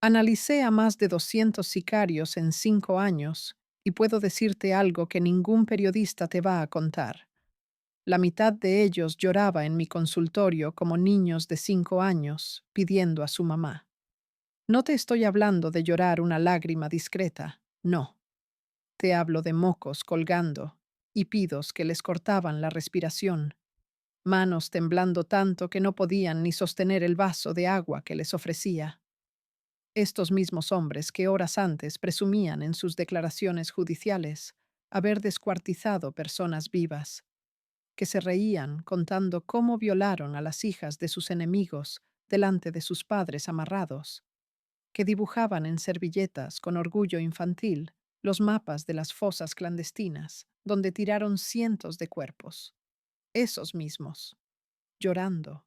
Analicé a más de 200 sicarios en 5 años y puedo decirte algo que ningún periodista te va a contar. La mitad de ellos lloraba en mi consultorio como niños de 5 años pidiendo a su mamá. No te estoy hablando de llorar una lágrima discreta, no. Te hablo de mocos colgando, hipidos que les cortaban la respiración, manos temblando tanto que no podían ni sostener el vaso de agua que les ofrecía. Estos mismos hombres que horas antes presumían en sus declaraciones judiciales haber descuartizado personas vivas, que se reían contando cómo violaron a las hijas de sus enemigos delante de sus padres amarrados, que dibujaban en servilletas con orgullo infantil los mapas de las fosas clandestinas, donde tiraron cientos de cuerpos. Esos mismos, llorando,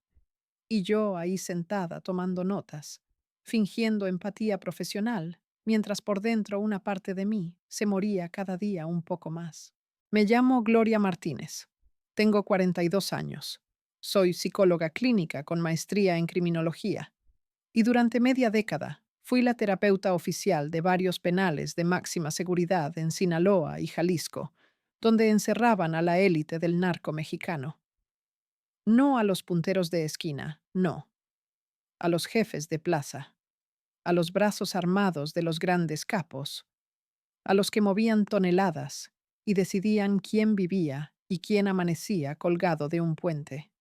y yo ahí sentada tomando notas, fingiendo empatía profesional, mientras por dentro una parte de mí se moría cada día un poco más. Me llamo Gloria Martínez. Tengo 42 años. Soy psicóloga clínica con maestría en criminología y durante media década fui la terapeuta oficial de varios penales de máxima seguridad en Sinaloa y Jalisco, donde encerraban a la élite del narco mexicano. No a los punteros de esquina, no, a los jefes de plaza, a los brazos armados de los grandes capos, a los que movían toneladas y decidían quién vivía y quién amanecía colgado de un puente.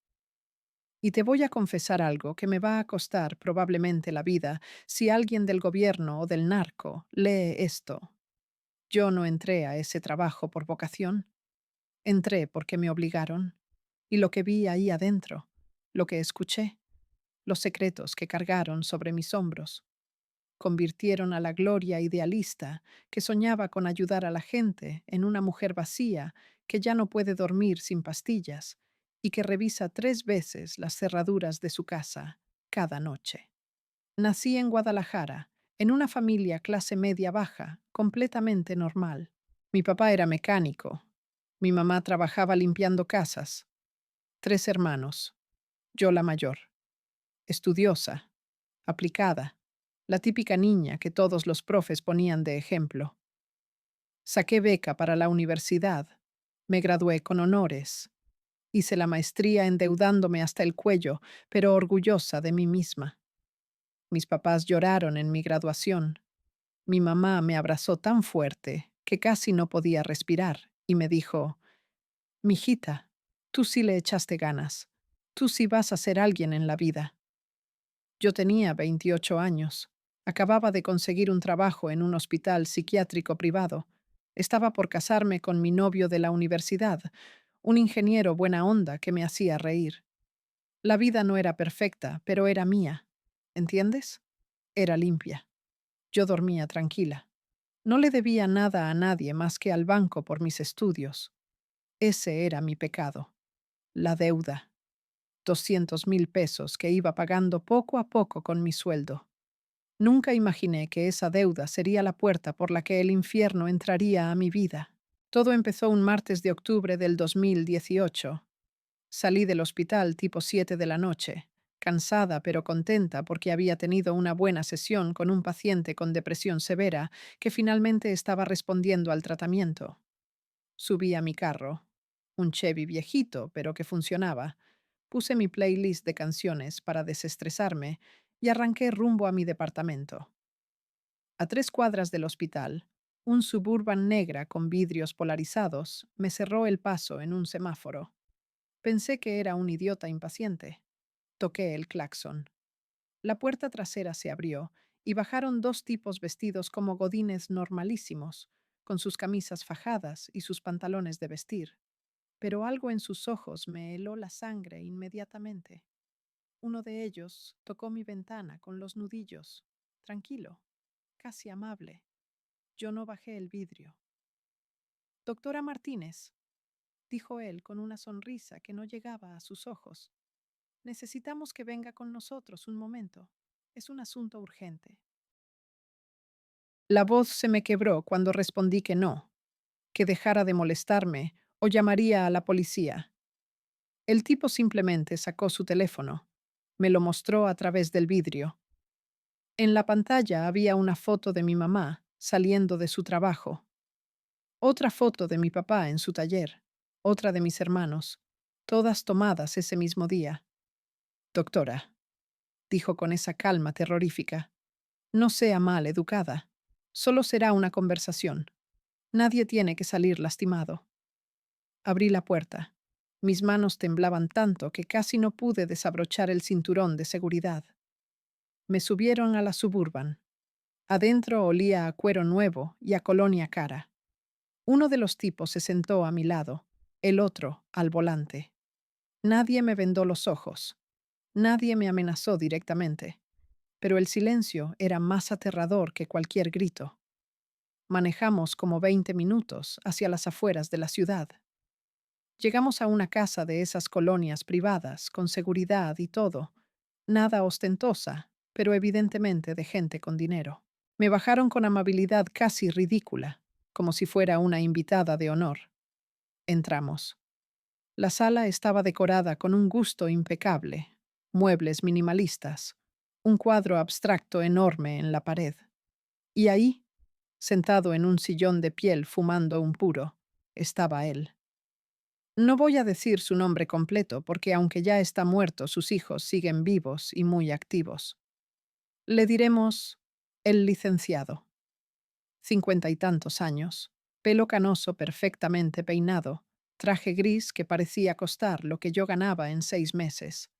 Y te voy a confesar algo que me va a costar probablemente la vida si alguien del gobierno o del narco lee esto. Yo no entré a ese trabajo por vocación, entré porque me obligaron, y lo que vi ahí adentro, lo que escuché, los secretos que cargaron sobre mis hombros, convirtieron a la Gloria idealista que soñaba con ayudar a la gente en una mujer vacía que ya no puede dormir sin pastillas y que revisa 3 veces las cerraduras de su casa cada noche. Nací en Guadalajara, en una familia clase media baja, completamente normal. Mi papá era mecánico, mi mamá trabajaba limpiando casas, 3 hermanos, yo la mayor, estudiosa, aplicada, la típica niña que todos los profes ponían de ejemplo. Saqué beca para la universidad, me gradué con honores, hice la maestría endeudándome hasta el cuello, pero orgullosa de mí misma. Mis papás lloraron en mi graduación. Mi mamá me abrazó tan fuerte que casi no podía respirar y me dijo, «Mijita, tú sí le echaste ganas. Tú sí vas a ser alguien en la vida». Yo tenía 28 años. Acababa de conseguir un trabajo en un hospital psiquiátrico privado. Estaba por casarme con mi novio de la universidad, un ingeniero buena onda que me hacía reír. La vida no era perfecta, pero era mía. ¿Entiendes? Era limpia. Yo dormía tranquila. No le debía nada a nadie más que al banco por mis estudios. Ese era mi pecado. La deuda. 200,000 pesos que iba pagando poco a poco con mi sueldo. Nunca imaginé que esa deuda sería la puerta por la que el infierno entraría a mi vida. Todo empezó un martes de octubre del 2018. Salí del hospital tipo 7 de la noche, cansada pero contenta porque había tenido una buena sesión con un paciente con depresión severa que finalmente estaba respondiendo al tratamiento. Subí a mi carro, un Chevy viejito pero que funcionaba. Puse mi playlist de canciones para desestresarme y arranqué rumbo a mi departamento. A 3 cuadras del hospital, un Suburban negra con vidrios polarizados me cerró el paso en un semáforo. Pensé que era un idiota impaciente. Toqué el claxon. La puerta trasera se abrió y bajaron 2 tipos vestidos como godines normalísimos, con sus camisas fajadas y sus pantalones de vestir. Pero algo en sus ojos me heló la sangre inmediatamente. Uno de ellos tocó mi ventana con los nudillos, tranquilo, casi amable. Yo no bajé el vidrio. «Doctora Martínez», dijo él con una sonrisa que no llegaba a sus ojos, «necesitamos que venga con nosotros un momento. Es un asunto urgente». La voz se me quebró cuando respondí que no, que dejara de molestarme o llamaría a la policía. El tipo simplemente sacó su teléfono. Me lo mostró a través del vidrio. En la pantalla había una foto de mi mamá saliendo de su trabajo, otra foto de mi papá en su taller, otra de mis hermanos, todas tomadas ese mismo día. Doctora, dijo con esa calma terrorífica, no sea mal educada. Solo será una conversación. Nadie tiene que salir lastimado. Abrí la puerta. Mis manos temblaban tanto que casi no pude desabrochar el cinturón de seguridad. Me subieron a la Suburban. Adentro olía a cuero nuevo y a colonia cara. Uno de los tipos se sentó a mi lado, el otro al volante. Nadie me vendó los ojos. Nadie me amenazó directamente. Pero el silencio era más aterrador que cualquier grito. Manejamos como 20 minutos hacia las afueras de la ciudad. Llegamos a una casa de esas colonias privadas, con seguridad y todo. Nada ostentosa, pero evidentemente de gente con dinero. Me bajaron con amabilidad casi ridícula, como si fuera una invitada de honor. Entramos. La sala estaba decorada con un gusto impecable, muebles minimalistas, un cuadro abstracto enorme en la pared. Y ahí, sentado en un sillón de piel fumando un puro, estaba él. No voy a decir su nombre completo porque aunque ya está muerto, sus hijos siguen vivos y muy activos. Le diremos el licenciado. 50 y tantos años, pelo canoso perfectamente peinado, traje gris que parecía costar lo que yo ganaba en 6 meses,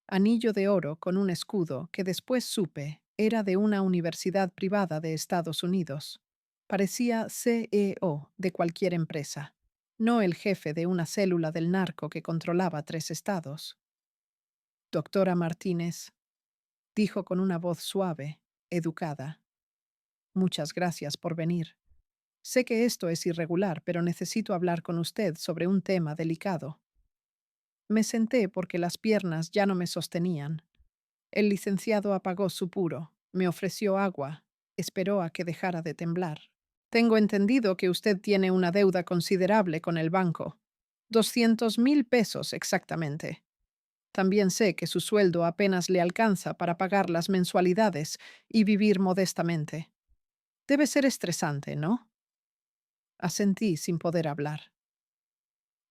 anillo de oro con un escudo que después supe era de una universidad privada de Estados Unidos. Parecía CEO de cualquier empresa, no el jefe de una célula del narco que controlaba 3 estados. Doctora Martínez, dijo con una voz suave, educada. Muchas gracias por venir. Sé que esto es irregular, pero necesito hablar con usted sobre un tema delicado. Me senté porque las piernas ya no me sostenían. El licenciado apagó su puro, me ofreció agua, esperó a que dejara de temblar. Tengo entendido que usted tiene una deuda considerable con el banco. 200,000 pesos exactamente. También sé que su sueldo apenas le alcanza para pagar las mensualidades y vivir modestamente. Debe ser estresante, ¿no? Asentí sin poder hablar.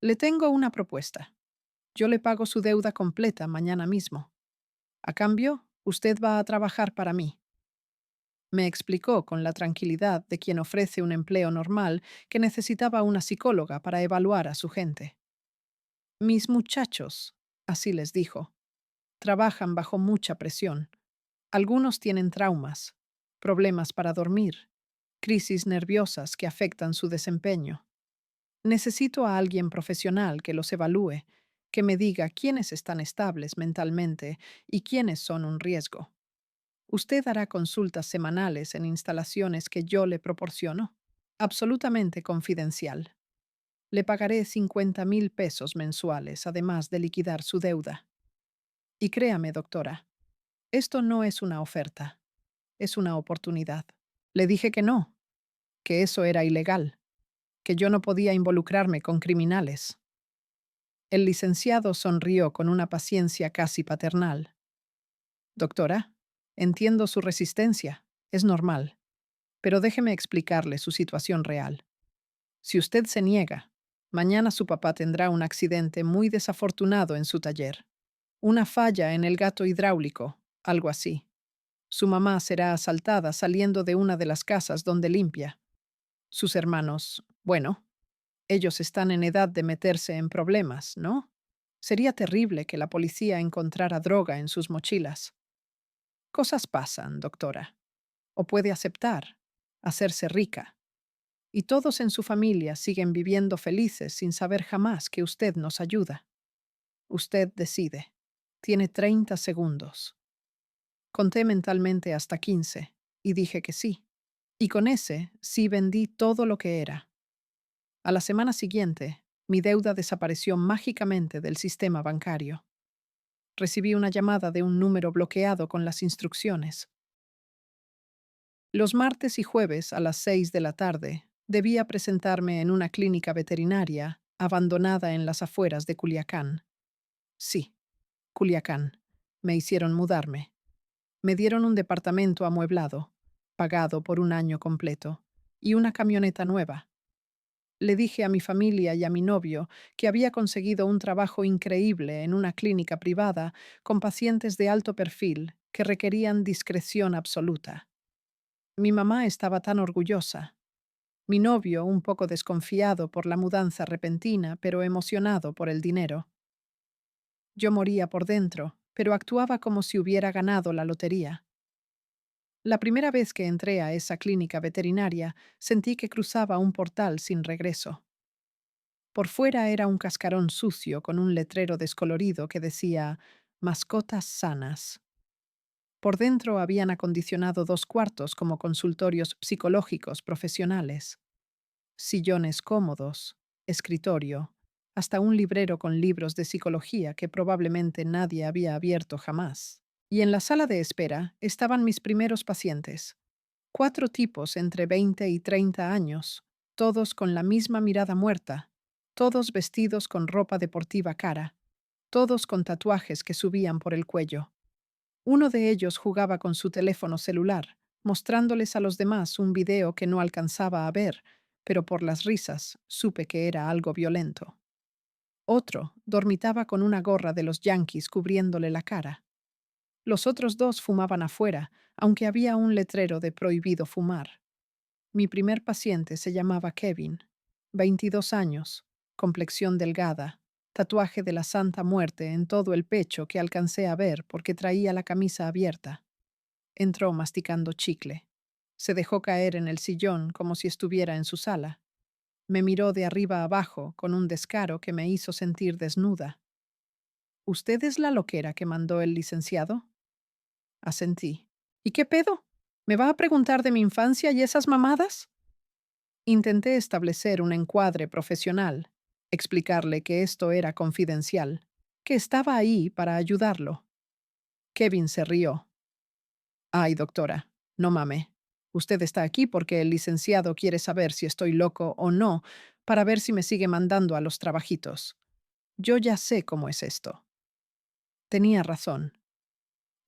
Le tengo una propuesta. Yo le pago su deuda completa mañana mismo. A cambio, usted va a trabajar para mí. Me explicó con la tranquilidad de quien ofrece un empleo normal que necesitaba una psicóloga para evaluar a su gente. Mis muchachos, así les dijo, trabajan bajo mucha presión. Algunos tienen traumas, problemas para dormir, crisis nerviosas que afectan su desempeño. Necesito a alguien profesional que los evalúe, que me diga quiénes están estables mentalmente y quiénes son un riesgo. Usted hará consultas semanales en instalaciones que yo le proporciono. Absolutamente confidencial. Le pagaré 50,000 pesos mensuales, además de liquidar su deuda. Y créame, doctora, esto no es una oferta, es una oportunidad. Le dije que no, que eso era ilegal, que yo no podía involucrarme con criminales. El licenciado sonrió con una paciencia casi paternal. Doctora, entiendo su resistencia, es normal, pero déjeme explicarle su situación real. Si usted se niega, mañana su papá tendrá un accidente muy desafortunado en su taller. Una falla en el gato hidráulico, algo así. Su mamá será asaltada saliendo de una de las casas donde limpia. Sus hermanos, bueno, ellos están en edad de meterse en problemas, ¿no? Sería terrible que la policía encontrara droga en sus mochilas. Cosas pasan, doctora. O puede aceptar, hacerse rica. Y todos en su familia siguen viviendo felices sin saber jamás que usted nos ayuda. Usted decide. Tiene 30 segundos. Conté mentalmente hasta 15 y dije que sí. Y con ese sí vendí todo lo que era. A la semana siguiente, mi deuda desapareció mágicamente del sistema bancario. Recibí una llamada de un número bloqueado con las instrucciones. Los martes y jueves a las 6 de la tarde debía presentarme en una clínica veterinaria abandonada en las afueras de Culiacán. Sí, Culiacán. Me hicieron mudarme. Me dieron un departamento amueblado, pagado por un año completo, y una camioneta nueva. Le dije a mi familia y a mi novio que había conseguido un trabajo increíble en una clínica privada con pacientes de alto perfil que requerían discreción absoluta. Mi mamá estaba tan orgullosa. Mi novio un poco desconfiado por la mudanza repentina, pero emocionado por el dinero. Yo moría por dentro, pero actuaba como si hubiera ganado la lotería. La primera vez que entré a esa clínica veterinaria, sentí que cruzaba un portal sin regreso. Por fuera era un cascarón sucio con un letrero descolorido que decía mascotas sanas. Por dentro habían acondicionado 2 cuartos como consultorios psicológicos profesionales, sillones cómodos, escritorio, hasta un librero con libros de psicología que probablemente nadie había abierto jamás. Y en la sala de espera estaban mis primeros pacientes, 4 tipos entre 20 y 30 años, todos con la misma mirada muerta, todos vestidos con ropa deportiva cara, todos con tatuajes que subían por el cuello. Uno de ellos jugaba con su teléfono celular, mostrándoles a los demás un video que no alcanzaba a ver, pero por las risas supe que era algo violento. Otro dormitaba con una gorra de los Yankees cubriéndole la cara. Los otros 2 fumaban afuera, aunque había un letrero de prohibido fumar. Mi primer paciente se llamaba Kevin, 22 años, complexión delgada, tatuaje de la Santa Muerte en todo el pecho que alcancé a ver porque traía la camisa abierta. Entró masticando chicle. Se dejó caer en el sillón como si estuviera en su sala. Me miró de arriba abajo con un descaro que me hizo sentir desnuda. ¿Usted es la loquera que mandó el licenciado? Asentí. ¿Y qué pedo? ¿Me va a preguntar de mi infancia y esas mamadas? Intenté establecer un encuadre profesional, explicarle que esto era confidencial, que estaba ahí para ayudarlo. Kevin se rió. Ay, doctora, no mame. Usted está aquí porque el licenciado quiere saber si estoy loco o no, para ver si me sigue mandando a los trabajitos. Yo ya sé cómo es esto. Tenía razón.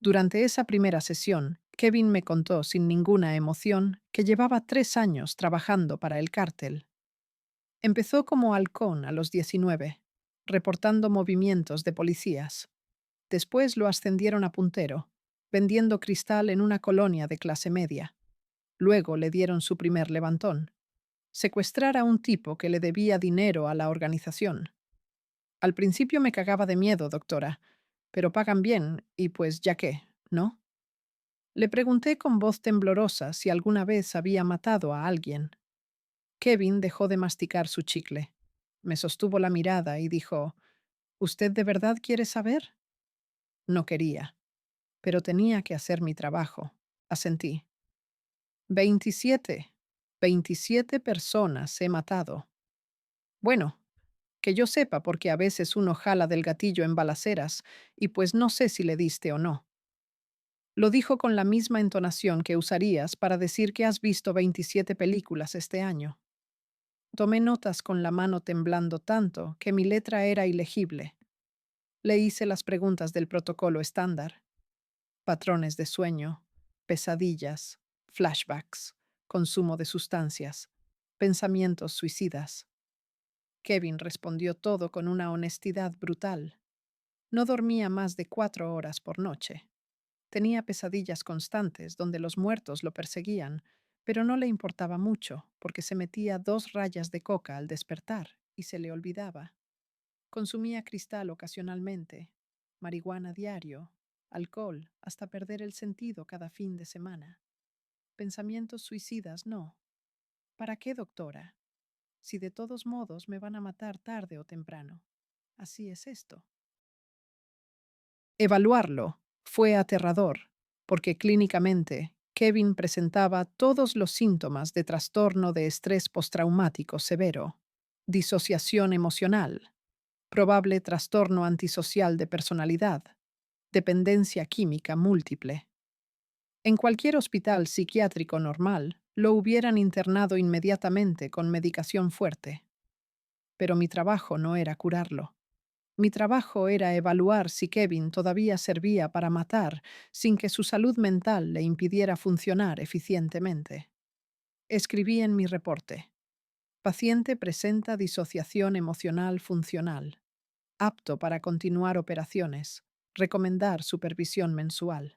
Durante esa primera sesión, Kevin me contó sin ninguna emoción que llevaba 3 años trabajando para el cártel. Empezó como halcón a los 19, reportando movimientos de policías. Después lo ascendieron a puntero, vendiendo cristal en una colonia de clase media. Luego le dieron su primer levantón: secuestrar a un tipo que le debía dinero a la organización. Al principio me cagaba de miedo, doctora, pero pagan bien y pues ya qué, ¿no? Le pregunté con voz temblorosa si alguna vez había matado a alguien. Kevin dejó de masticar su chicle. Me sostuvo la mirada y dijo: ¿Usted de verdad quiere saber? No quería, pero tenía que hacer mi trabajo. Asentí. 27. 27 personas he matado. Bueno, que yo sepa porque a veces uno jala del gatillo en balaceras y pues no sé si le diste o no. Lo dijo con la misma entonación que usarías para decir que has visto 27 películas este año. Tomé notas con la mano temblando tanto que mi letra era ilegible. Le hice las preguntas del protocolo estándar: patrones de sueño, pesadillas, flashbacks, consumo de sustancias, pensamientos suicidas. Kevin respondió todo con una honestidad brutal. No dormía más de 4 horas por noche. Tenía pesadillas constantes donde los muertos lo perseguían, pero no le importaba mucho porque se metía 2 rayas de coca al despertar y se le olvidaba. Consumía cristal ocasionalmente, marihuana diario, alcohol hasta perder el sentido cada fin de semana. Pensamientos suicidas no. ¿Para qué, doctora? Si de todos modos me van a matar tarde o temprano. Así es esto. Evaluarlo fue aterrador, porque clínicamente Kevin presentaba todos los síntomas de trastorno de estrés postraumático severo, disociación emocional, probable trastorno antisocial de personalidad, dependencia química múltiple. En cualquier hospital psiquiátrico normal, lo hubieran internado inmediatamente con medicación fuerte. Pero mi trabajo no era curarlo. Mi trabajo era evaluar si Kevin todavía servía para matar sin que su salud mental le impidiera funcionar eficientemente. Escribí en mi reporte: paciente presenta disociación emocional funcional, apto para continuar operaciones, recomendar supervisión mensual.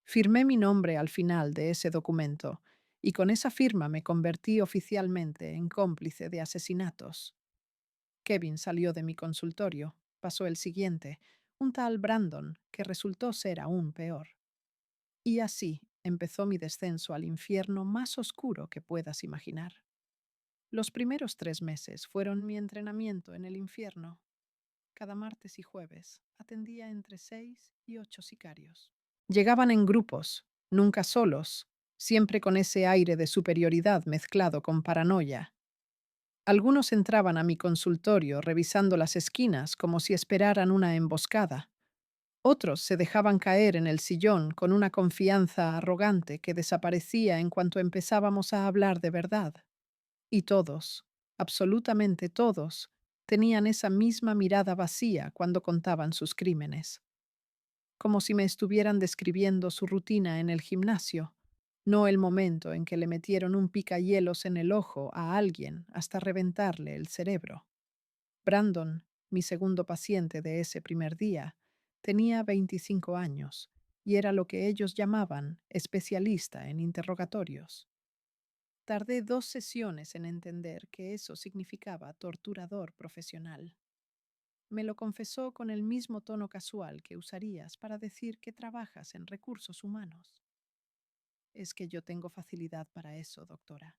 Firmé mi nombre al final de ese documento y con esa firma me convertí oficialmente en cómplice de asesinatos. Kevin salió de mi consultorio. Pasó el siguiente, un tal Brandon, que resultó ser aún peor. Y así empezó mi descenso al infierno más oscuro que puedas imaginar. Los primeros 3 meses fueron mi entrenamiento en el infierno. Cada martes y jueves atendía entre 6 y 8 sicarios. Llegaban en grupos, nunca solos, siempre con ese aire de superioridad mezclado con paranoia. Algunos entraban a mi consultorio revisando las esquinas como si esperaran una emboscada. Otros se dejaban caer en el sillón con una confianza arrogante que desaparecía en cuanto empezábamos a hablar de verdad. Y todos, absolutamente todos, tenían esa misma mirada vacía cuando contaban sus crímenes, como si me estuvieran describiendo su rutina en el gimnasio, no el momento en que le metieron un picahielos en el ojo a alguien hasta reventarle el cerebro. Brandon, mi segundo paciente de ese primer día, tenía 25 años y era lo que ellos llamaban especialista en interrogatorios. Tardé 2 sesiones en entender que eso significaba torturador profesional. Me lo confesó con el mismo tono casual que usarías para decir que trabajas en recursos humanos. Es que yo tengo facilidad para eso, doctora.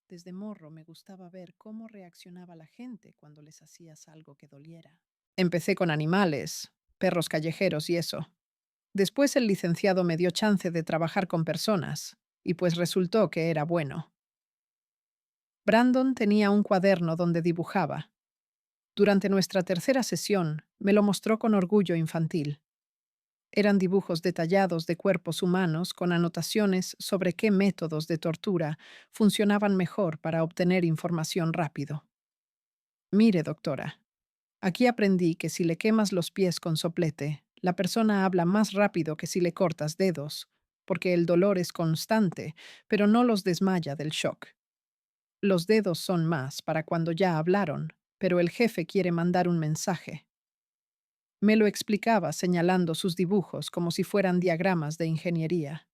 Desde morro me gustaba ver cómo reaccionaba la gente cuando les hacías algo que doliera. Empecé con animales, perros callejeros y eso. Después el licenciado me dio chance de trabajar con personas, y pues resultó que era bueno. Brandon tenía un cuaderno donde dibujaba. Durante nuestra tercera sesión, me lo mostró con orgullo infantil. Eran dibujos detallados de cuerpos humanos con anotaciones sobre qué métodos de tortura funcionaban mejor para obtener información rápido. Mire, doctora, aquí aprendí que si le quemas los pies con soplete, la persona habla más rápido que si le cortas dedos, porque el dolor es constante, pero no los desmaya del shock. Los dedos son más para cuando ya hablaron, pero el jefe quiere mandar un mensaje. Me lo explicaba señalando sus dibujos como si fueran diagramas de ingeniería.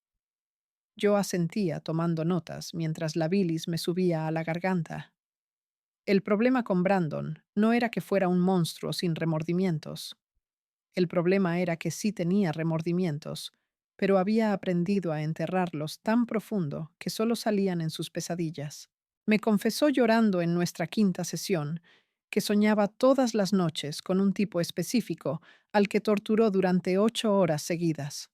Yo asentía tomando notas mientras la bilis me subía a la garganta. El problema con Brandon no era que fuera un monstruo sin remordimientos. El problema era que sí tenía remordimientos, pero había aprendido a enterrarlos tan profundo que solo salían en sus pesadillas. Me confesó llorando en nuestra quinta sesión que soñaba todas las noches con un tipo específico al que torturó durante 8 horas seguidas.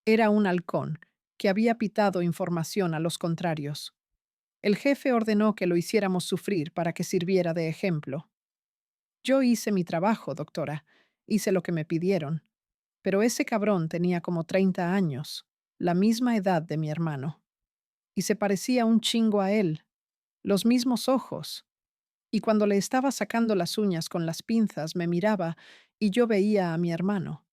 Era un halcón que había pitado información a los contrarios. El jefe ordenó que lo hiciéramos sufrir para que sirviera de ejemplo. Yo hice mi trabajo, doctora, hice lo que me pidieron, pero ese cabrón tenía como 30 años, la misma edad de mi hermano, y se parecía un chingo a él, los mismos ojos. Y cuando le estaba sacando las uñas con las pinzas me miraba y yo veía a mi hermano.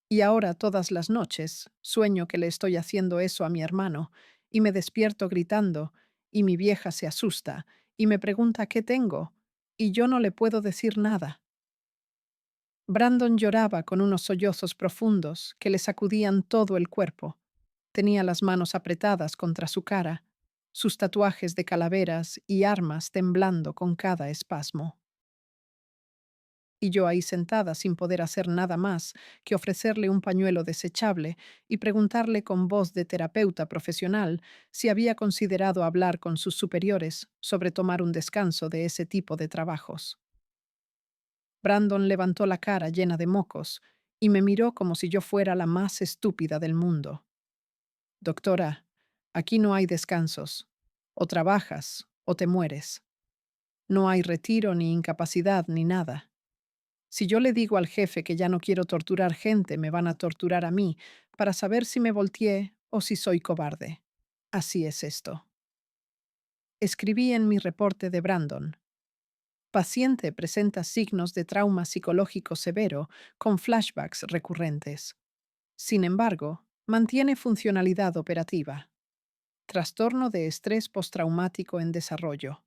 Y ahora todas las noches sueño que le estoy haciendo eso a mi hermano y me despierto gritando y mi vieja se asusta y me pregunta qué tengo y yo no le puedo decir nada. Brandon lloraba con unos sollozos profundos que le sacudían todo el cuerpo. Tenía las manos apretadas contra su cara, sus tatuajes de calaveras y armas temblando con cada espasmo. Y yo ahí sentada sin poder hacer nada más que ofrecerle un pañuelo desechable y preguntarle con voz de terapeuta profesional si había considerado hablar con sus superiores sobre tomar un descanso de ese tipo de trabajos. Brandon levantó la cara llena de mocos y me miró como si yo fuera la más estúpida del mundo. Doctora, aquí no hay descansos. O trabajas o te mueres. No hay retiro ni incapacidad ni nada. Si yo le digo al jefe que ya no quiero torturar gente, me van a torturar a mí para saber si me volteé o si soy cobarde. Así es esto. Escribí en mi reporte de Brandon: Paciente presenta signos de trauma psicológico severo con flashbacks recurrentes. Sin embargo, mantiene funcionalidad operativa. Trastorno de estrés postraumático en desarrollo.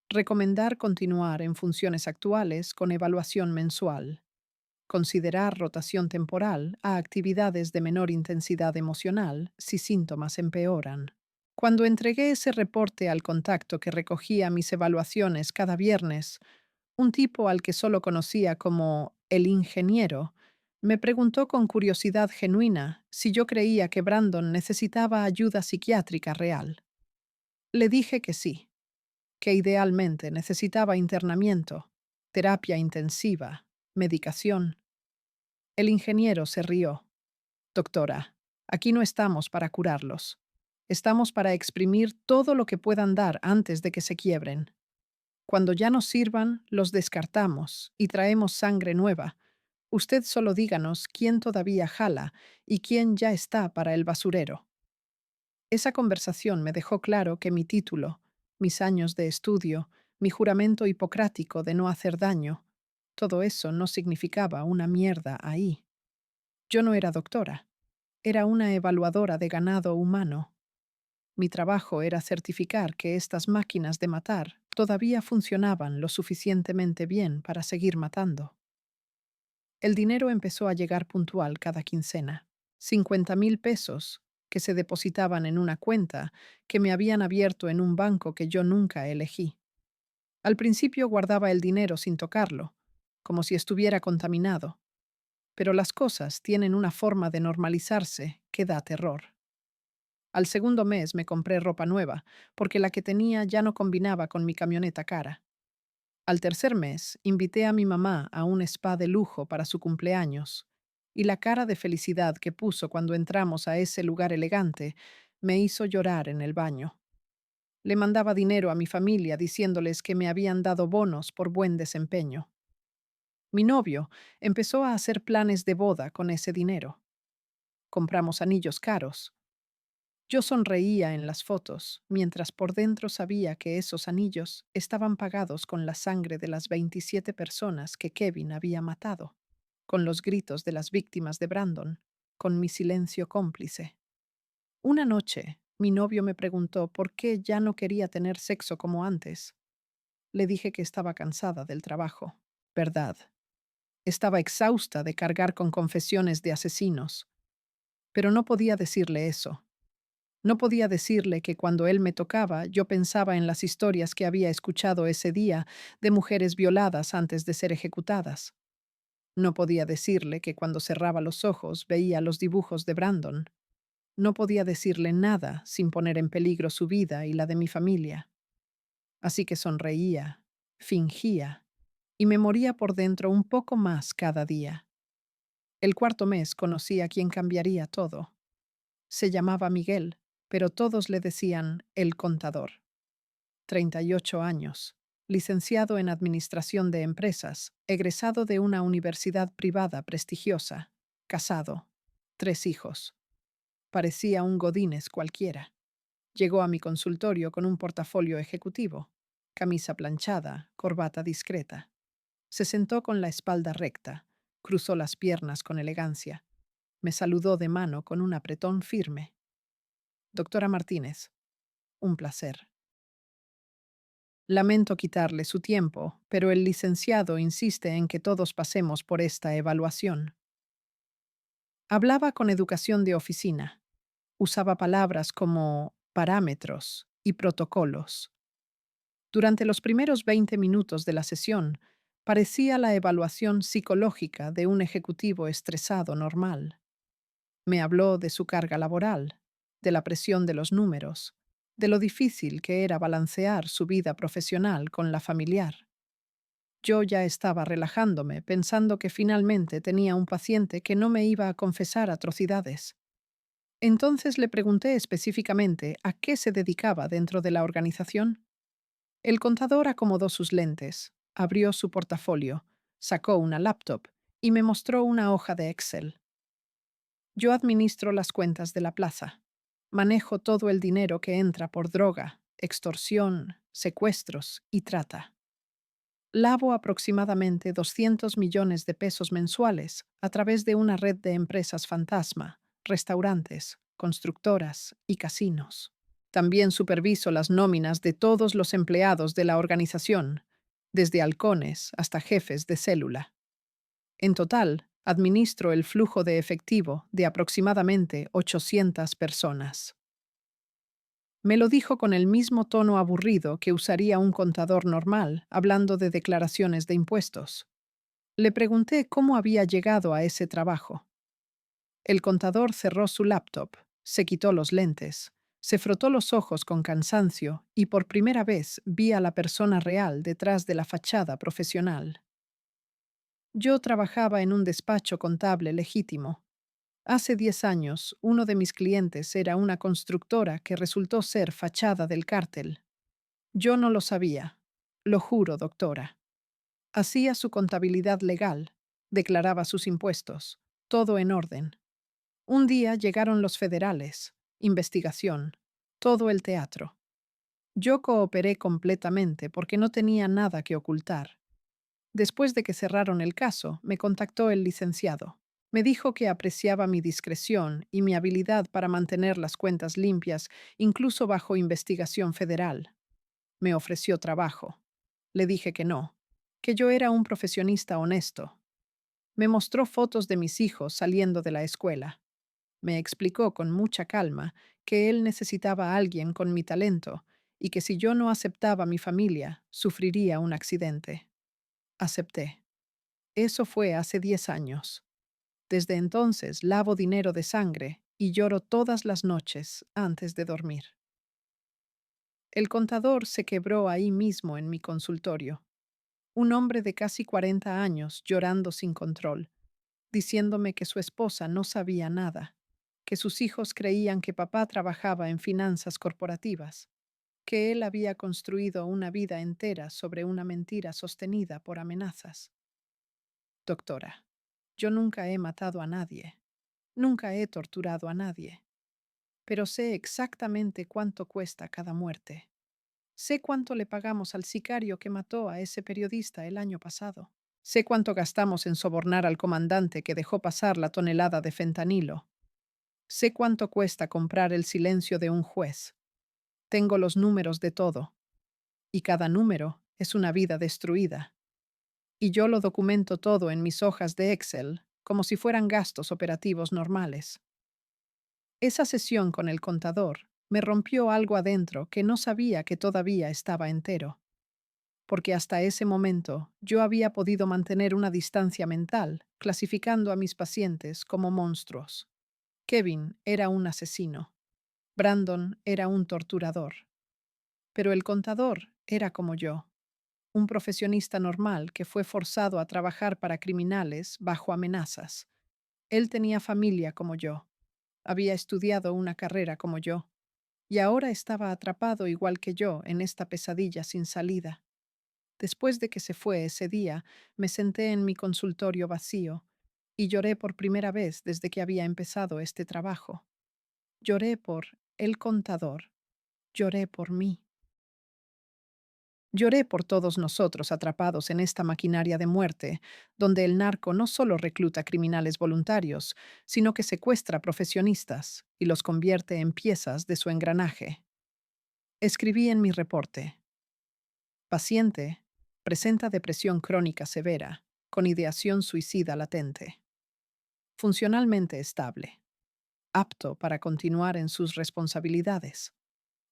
Recomendar continuar en funciones actuales con evaluación mensual. Considerar rotación temporal a actividades de menor intensidad emocional si síntomas empeoran. Cuando entregué ese reporte al contacto que recogía mis evaluaciones cada viernes, un tipo al que solo conocía como el ingeniero, me preguntó con curiosidad genuina si yo creía que Brandon necesitaba ayuda psiquiátrica real. Le dije que sí, que idealmente necesitaba internamiento, terapia intensiva, medicación. El ingeniero se rió. Doctora, aquí no estamos para curarlos. Estamos para exprimir todo lo que puedan dar antes de que se quiebren. Cuando ya nos sirvan, los descartamos y traemos sangre nueva. Usted solo díganos quién todavía jala y quién ya está para el basurero. Esa conversación me dejó claro que mi título, mis años de estudio, mi juramento hipocrático de no hacer daño, todo eso no significaba una mierda ahí. Yo no era doctora, era una evaluadora de ganado humano. Mi trabajo era certificar que estas máquinas de matar todavía funcionaban lo suficientemente bien para seguir matando. El dinero empezó a llegar puntual cada quincena. 50,000 pesos que se depositaban en una cuenta que me habían abierto en un banco que yo nunca elegí. Al principio guardaba el dinero sin tocarlo, como si estuviera contaminado, pero las cosas tienen una forma de normalizarse que da terror. Al segundo mes me compré ropa nueva, porque la que tenía ya no combinaba con mi camioneta cara. Al tercer mes, invité a mi mamá a un spa de lujo para su cumpleaños, y la cara de felicidad que puso cuando entramos a ese lugar elegante me hizo llorar en el baño. Le mandaba dinero a mi familia diciéndoles que me habían dado bonos por buen desempeño. Mi novio empezó a hacer planes de boda con ese dinero. Compramos anillos caros. Yo sonreía en las fotos, mientras por dentro sabía que esos anillos estaban pagados con la sangre de las 27 personas que Kevin había matado, con los gritos de las víctimas de Brandon, con mi silencio cómplice. Una noche, mi novio me preguntó por qué ya no quería tener sexo como antes. Le dije que estaba cansada del trabajo. Verdad. Estaba exhausta de cargar con confesiones de asesinos. Pero no podía decirle eso. No podía decirle que cuando él me tocaba yo pensaba en las historias que había escuchado ese día de mujeres violadas antes de ser ejecutadas. No podía decirle que cuando cerraba los ojos veía los dibujos de Brandon. No podía decirle nada sin poner en peligro su vida y la de mi familia. Así que sonreía, fingía, y me moría por dentro un poco más cada día. El cuarto mes conocí a quien cambiaría todo. Se llamaba Miguel, pero todos le decían el contador. 38 años, licenciado en Administración de Empresas, egresado de una universidad privada prestigiosa, casado, 3 hijos. Parecía un godínez cualquiera. Llegó a mi consultorio con un portafolio ejecutivo, camisa planchada, corbata discreta. Se sentó con la espalda recta, cruzó las piernas con elegancia. Me saludó de mano con un apretón firme. Doctora Martínez, un placer. Lamento quitarle su tiempo, pero el licenciado insiste en que todos pasemos por esta evaluación. Hablaba con educación de oficina. Usaba palabras como parámetros y protocolos. Durante los primeros 20 minutos de la sesión, parecía la evaluación psicológica de un ejecutivo estresado normal. Me habló de su carga laboral, de la presión de los números, de lo difícil que era balancear su vida profesional con la familiar. Yo ya estaba relajándome, pensando que finalmente tenía un paciente que no me iba a confesar atrocidades. Entonces le pregunté específicamente a qué se dedicaba dentro de la organización. El contador acomodó sus lentes, abrió su portafolio, sacó una laptop y me mostró una hoja de Excel. Yo administro las cuentas de la plaza. Manejo todo el dinero que entra por droga, extorsión, secuestros y trata. Lavo aproximadamente 200 millones de pesos mensuales a través de una red de empresas fantasma, restaurantes, constructoras y casinos. También superviso las nóminas de todos los empleados de la organización, desde halcones hasta jefes de célula. En total, administro el flujo de efectivo de aproximadamente 800 personas. Me lo dijo con el mismo tono aburrido que usaría un contador normal hablando de declaraciones de impuestos. Le pregunté cómo había llegado a ese trabajo. El contador cerró su laptop, se quitó los lentes, se frotó los ojos con cansancio y por primera vez vi a la persona real detrás de la fachada profesional. Yo trabajaba en un despacho contable legítimo. Hace 10 años, uno de mis clientes era una constructora que resultó ser fachada del cártel. Yo no lo sabía. Lo juro, doctora. Hacía su contabilidad legal, declaraba sus impuestos, todo en orden. Un día llegaron los federales, investigación, todo el teatro. Yo cooperé completamente porque no tenía nada que ocultar. Después de que cerraron el caso, me contactó el licenciado. Me dijo que apreciaba mi discreción y mi habilidad para mantener las cuentas limpias, incluso bajo investigación federal. Me ofreció trabajo. Le dije que no, que yo era un profesionista honesto. Me mostró fotos de mis hijos saliendo de la escuela. Me explicó con mucha calma que él necesitaba a alguien con mi talento y que si yo no aceptaba a mi familia, sufriría un accidente. Acepté. Eso fue hace 10 años. Desde entonces lavo dinero de sangre y lloro todas las noches antes de dormir. El contador se quebró ahí mismo en mi consultorio. Un hombre de casi 40 años llorando sin control, diciéndome que su esposa no sabía nada, que sus hijos creían que papá trabajaba en finanzas corporativas, que él había construido una vida entera sobre una mentira sostenida por amenazas. Doctora, yo nunca he matado a nadie, nunca he torturado a nadie, pero sé exactamente cuánto cuesta cada muerte. Sé cuánto le pagamos al sicario que mató a ese periodista el año pasado. Sé cuánto gastamos en sobornar al comandante que dejó pasar la tonelada de fentanilo. Sé cuánto cuesta comprar el silencio de un juez. Tengo los números de todo. Y cada número es una vida destruida. Y yo lo documento todo en mis hojas de Excel, como si fueran gastos operativos normales. Esa sesión con el contador me rompió algo adentro que no sabía que todavía estaba entero, porque hasta ese momento yo había podido mantener una distancia mental, clasificando a mis pacientes como monstruos. Kevin era un asesino. Brandon era un torturador. Pero el contador era como yo, un profesionista normal que fue forzado a trabajar para criminales bajo amenazas. Él tenía familia como yo, había estudiado una carrera como yo, y ahora estaba atrapado igual que yo en esta pesadilla sin salida. Después de que se fue ese día, me senté en mi consultorio vacío y lloré por primera vez desde que había empezado este trabajo. Lloré por el contador, lloré por mí. Lloré por todos nosotros atrapados en esta maquinaria de muerte, donde el narco no solo recluta criminales voluntarios, sino que secuestra profesionistas y los convierte en piezas de su engranaje. Escribí en mi reporte: paciente presenta depresión crónica severa, con ideación suicida latente. Funcionalmente estable. Apto para continuar en sus responsabilidades.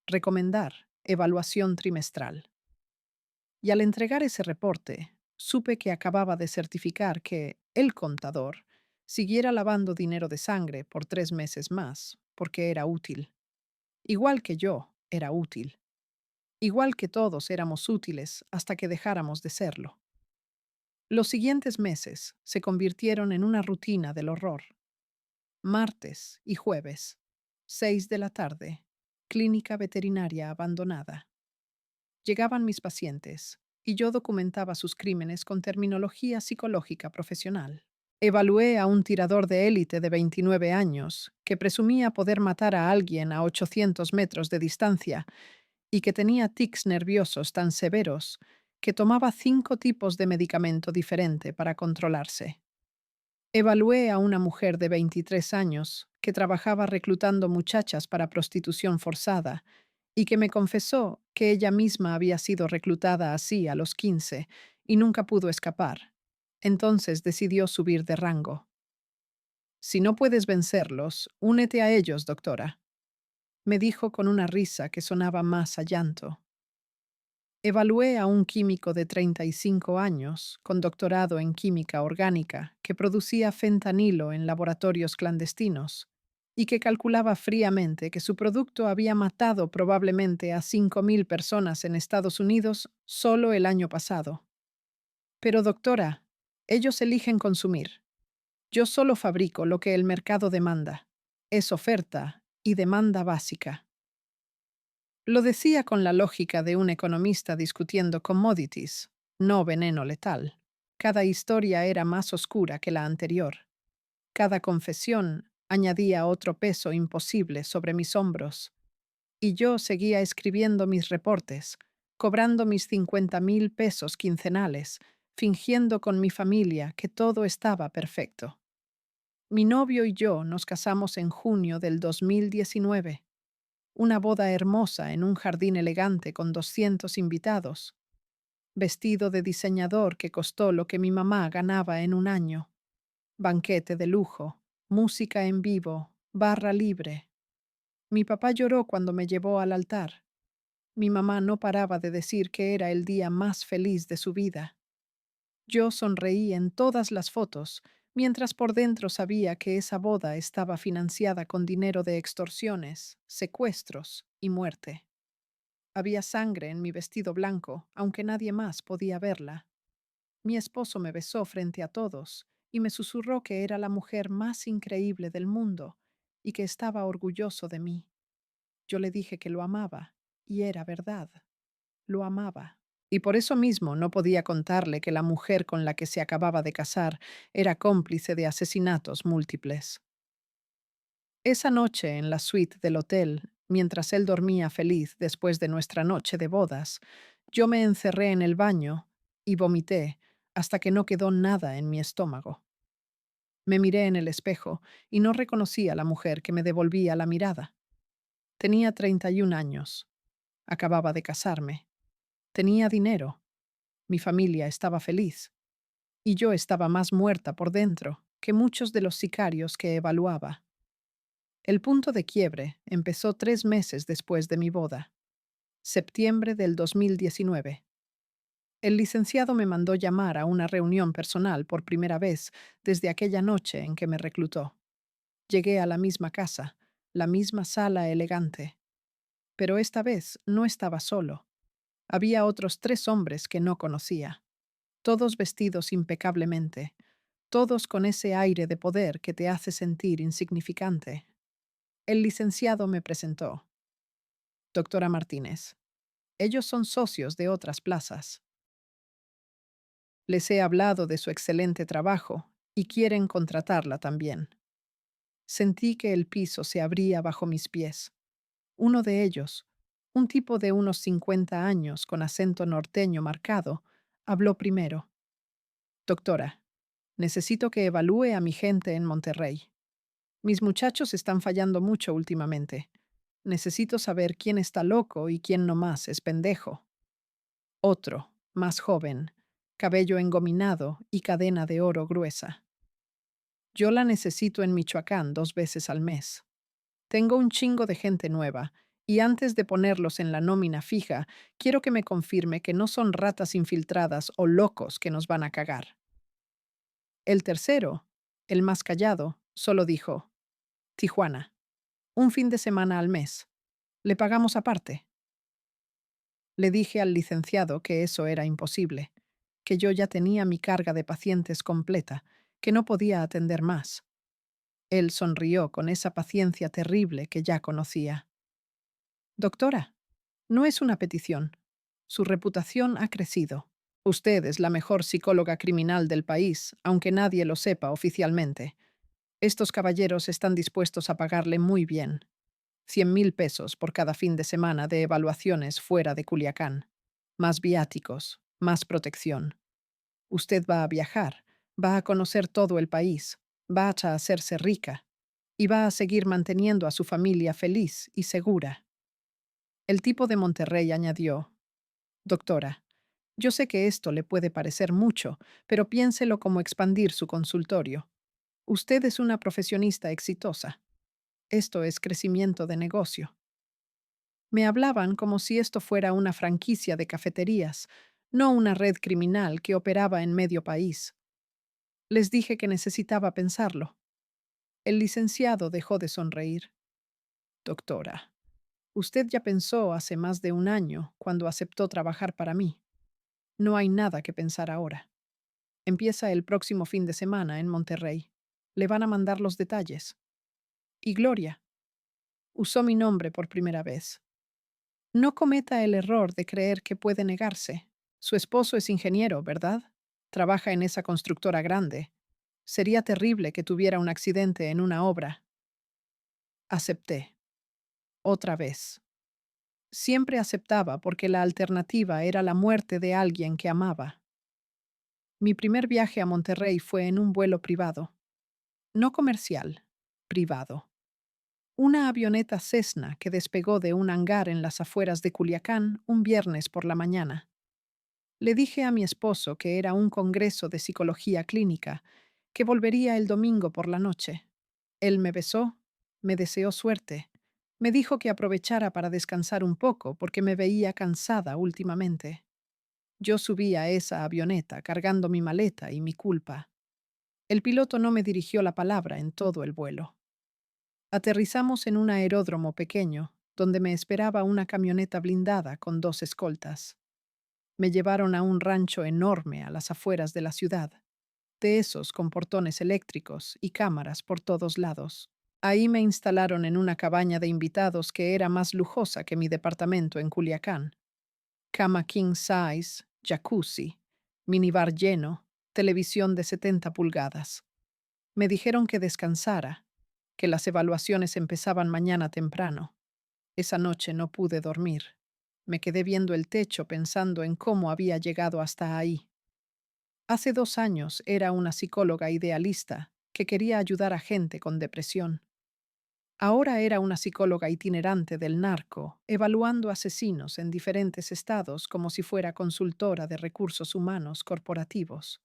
Recomendar evaluación trimestral. Y al entregar ese reporte, supe que acababa de certificar que el contador siguiera lavando dinero de sangre por 3 meses más, porque era útil. Igual que yo, era útil. Igual que todos éramos útiles hasta que dejáramos de serlo. Los siguientes meses se convirtieron en una rutina del horror. Martes y jueves, 6 de la tarde, clínica veterinaria abandonada. Llegaban mis pacientes, y yo documentaba sus crímenes con terminología psicológica profesional. Evalué a un tirador de élite de 29 años, que presumía poder matar a alguien a 800 metros de distancia y que tenía tics nerviosos tan severos que tomaba 5 tipos de medicamento diferente para controlarse. Evalué a una mujer de 23 años que trabajaba reclutando muchachas para prostitución forzada y que me confesó que ella misma había sido reclutada así a los 15 y nunca pudo escapar. Entonces decidió subir de rango. Si no puedes vencerlos, únete a ellos, doctora, me dijo con una risa que sonaba más a llanto. Evalué a un químico de 35 años, con doctorado en química orgánica, que producía fentanilo en laboratorios clandestinos y que calculaba fríamente que su producto había matado probablemente a 5.000 personas en Estados Unidos solo el año pasado. Pero doctora, ellos eligen consumir. Yo solo fabrico lo que el mercado demanda. Es oferta y demanda básica. Lo decía con la lógica de un economista discutiendo commodities, no veneno letal. Cada historia era más oscura que la anterior. Cada confesión añadía otro peso imposible sobre mis hombros. Y yo seguía escribiendo mis reportes, cobrando mis 50.000 pesos quincenales, fingiendo con mi familia que todo estaba perfecto. Mi novio y yo nos casamos en junio del 2019. Una boda hermosa en un jardín elegante con 200 invitados. Vestido de diseñador que costó lo que mi mamá ganaba en un año. Banquete de lujo, música en vivo, barra libre. Mi papá lloró cuando me llevó al altar. Mi mamá no paraba de decir que era el día más feliz de su vida. Yo sonreí en todas las fotos, mientras por dentro sabía que esa boda estaba financiada con dinero de extorsiones, secuestros y muerte. Había sangre en mi vestido blanco, aunque nadie más podía verla. Mi esposo me besó frente a todos y me susurró que era la mujer más increíble del mundo y que estaba orgulloso de mí. Yo le dije que lo amaba, y era verdad. Lo amaba. Y por eso mismo no podía contarle que la mujer con la que se acababa de casar era cómplice de asesinatos múltiples. Esa noche en la suite del hotel, mientras él dormía feliz después de nuestra noche de bodas, yo me encerré en el baño y vomité hasta que no quedó nada en mi estómago. Me miré en el espejo y no reconocí a la mujer que me devolvía la mirada. Tenía 31 años. Acababa de casarme. Tenía dinero. Mi familia estaba feliz. Y yo estaba más muerta por dentro que muchos de los sicarios que evaluaba. El punto de quiebre empezó 3 meses después de mi boda, septiembre del 2019. El licenciado me mandó llamar a una reunión personal por primera vez desde aquella noche en que me reclutó. Llegué a la misma casa, la misma sala elegante. Pero esta vez no estaba solo. Había otros 3 hombres que no conocía, todos vestidos impecablemente, todos con ese aire de poder que te hace sentir insignificante. El licenciado me presentó. Doctora Martínez, ellos son socios de otras plazas. Les he hablado de su excelente trabajo y quieren contratarla también. Sentí que el piso se abría bajo mis pies. Uno de ellos, un tipo de unos 50 años con acento norteño marcado, habló primero. Doctora, necesito que evalúe a mi gente en Monterrey. Mis muchachos están fallando mucho últimamente. Necesito saber quién está loco y quién nomás es pendejo. Otro, más joven, cabello engominado y cadena de oro gruesa. Yo la necesito en Michoacán 2 veces al mes. Tengo un chingo de gente nueva, y antes de ponerlos en la nómina fija, quiero que me confirme que no son ratas infiltradas o locos que nos van a cagar. El tercero, el más callado, solo dijo, Tijuana, un fin de semana al mes. Le pagamos aparte. Le dije al licenciado que eso era imposible, que yo ya tenía mi carga de pacientes completa, que no podía atender más. Él sonrió con esa paciencia terrible que ya conocía. Doctora, no es una petición. Su reputación ha crecido. Usted es la mejor psicóloga criminal del país, aunque nadie lo sepa oficialmente. Estos caballeros están dispuestos a pagarle muy bien. 100.000 pesos por cada fin de semana de evaluaciones fuera de Culiacán. Más viáticos, más protección. Usted va a viajar, va a conocer todo el país, va a hacerse rica y va a seguir manteniendo a su familia feliz y segura. El tipo de Monterrey añadió: Doctora, yo sé que esto le puede parecer mucho, pero piénselo como expandir su consultorio. Usted es una profesionista exitosa. Esto es crecimiento de negocio. Me hablaban como si esto fuera una franquicia de cafeterías, no una red criminal que operaba en medio país. Les dije que necesitaba pensarlo. El licenciado dejó de sonreír. Doctora, usted ya pensó hace más de un año cuando aceptó trabajar para mí. No hay nada que pensar ahora. Empieza el próximo fin de semana en Monterrey. Le van a mandar los detalles. Y Gloria usó mi nombre por primera vez. No cometa el error de creer que puede negarse. Su esposo es ingeniero, ¿verdad? Trabaja en esa constructora grande. Sería terrible que tuviera un accidente en una obra. Acepté. Otra vez. Siempre aceptaba porque la alternativa era la muerte de alguien que amaba. Mi primer viaje a Monterrey fue en un vuelo privado. No comercial, privado. Una avioneta Cessna que despegó de un hangar en las afueras de Culiacán un viernes por la mañana. Le dije a mi esposo que era un congreso de psicología clínica, que volvería el domingo por la noche. Él me besó, me deseó suerte, me dijo que aprovechara para descansar un poco porque me veía cansada últimamente. Yo subí a esa avioneta cargando mi maleta y mi culpa. El piloto no me dirigió la palabra en todo el vuelo. Aterrizamos en un aeródromo pequeño, donde me esperaba una camioneta blindada con 2 escoltas. Me llevaron a un rancho enorme a las afueras de la ciudad, de esos con portones eléctricos y cámaras por todos lados. Ahí me instalaron en una cabaña de invitados que era más lujosa que mi departamento en Culiacán. Cama king size, jacuzzi, minibar lleno, televisión de 70 pulgadas. Me dijeron que descansara, que las evaluaciones empezaban mañana temprano. Esa noche no pude dormir. Me quedé viendo el techo pensando en cómo había llegado hasta ahí. Hace 2 años era una psicóloga idealista que quería ayudar a gente con depresión. Ahora era una psicóloga itinerante del narco, evaluando asesinos en diferentes estados como si fuera consultora de recursos humanos corporativos.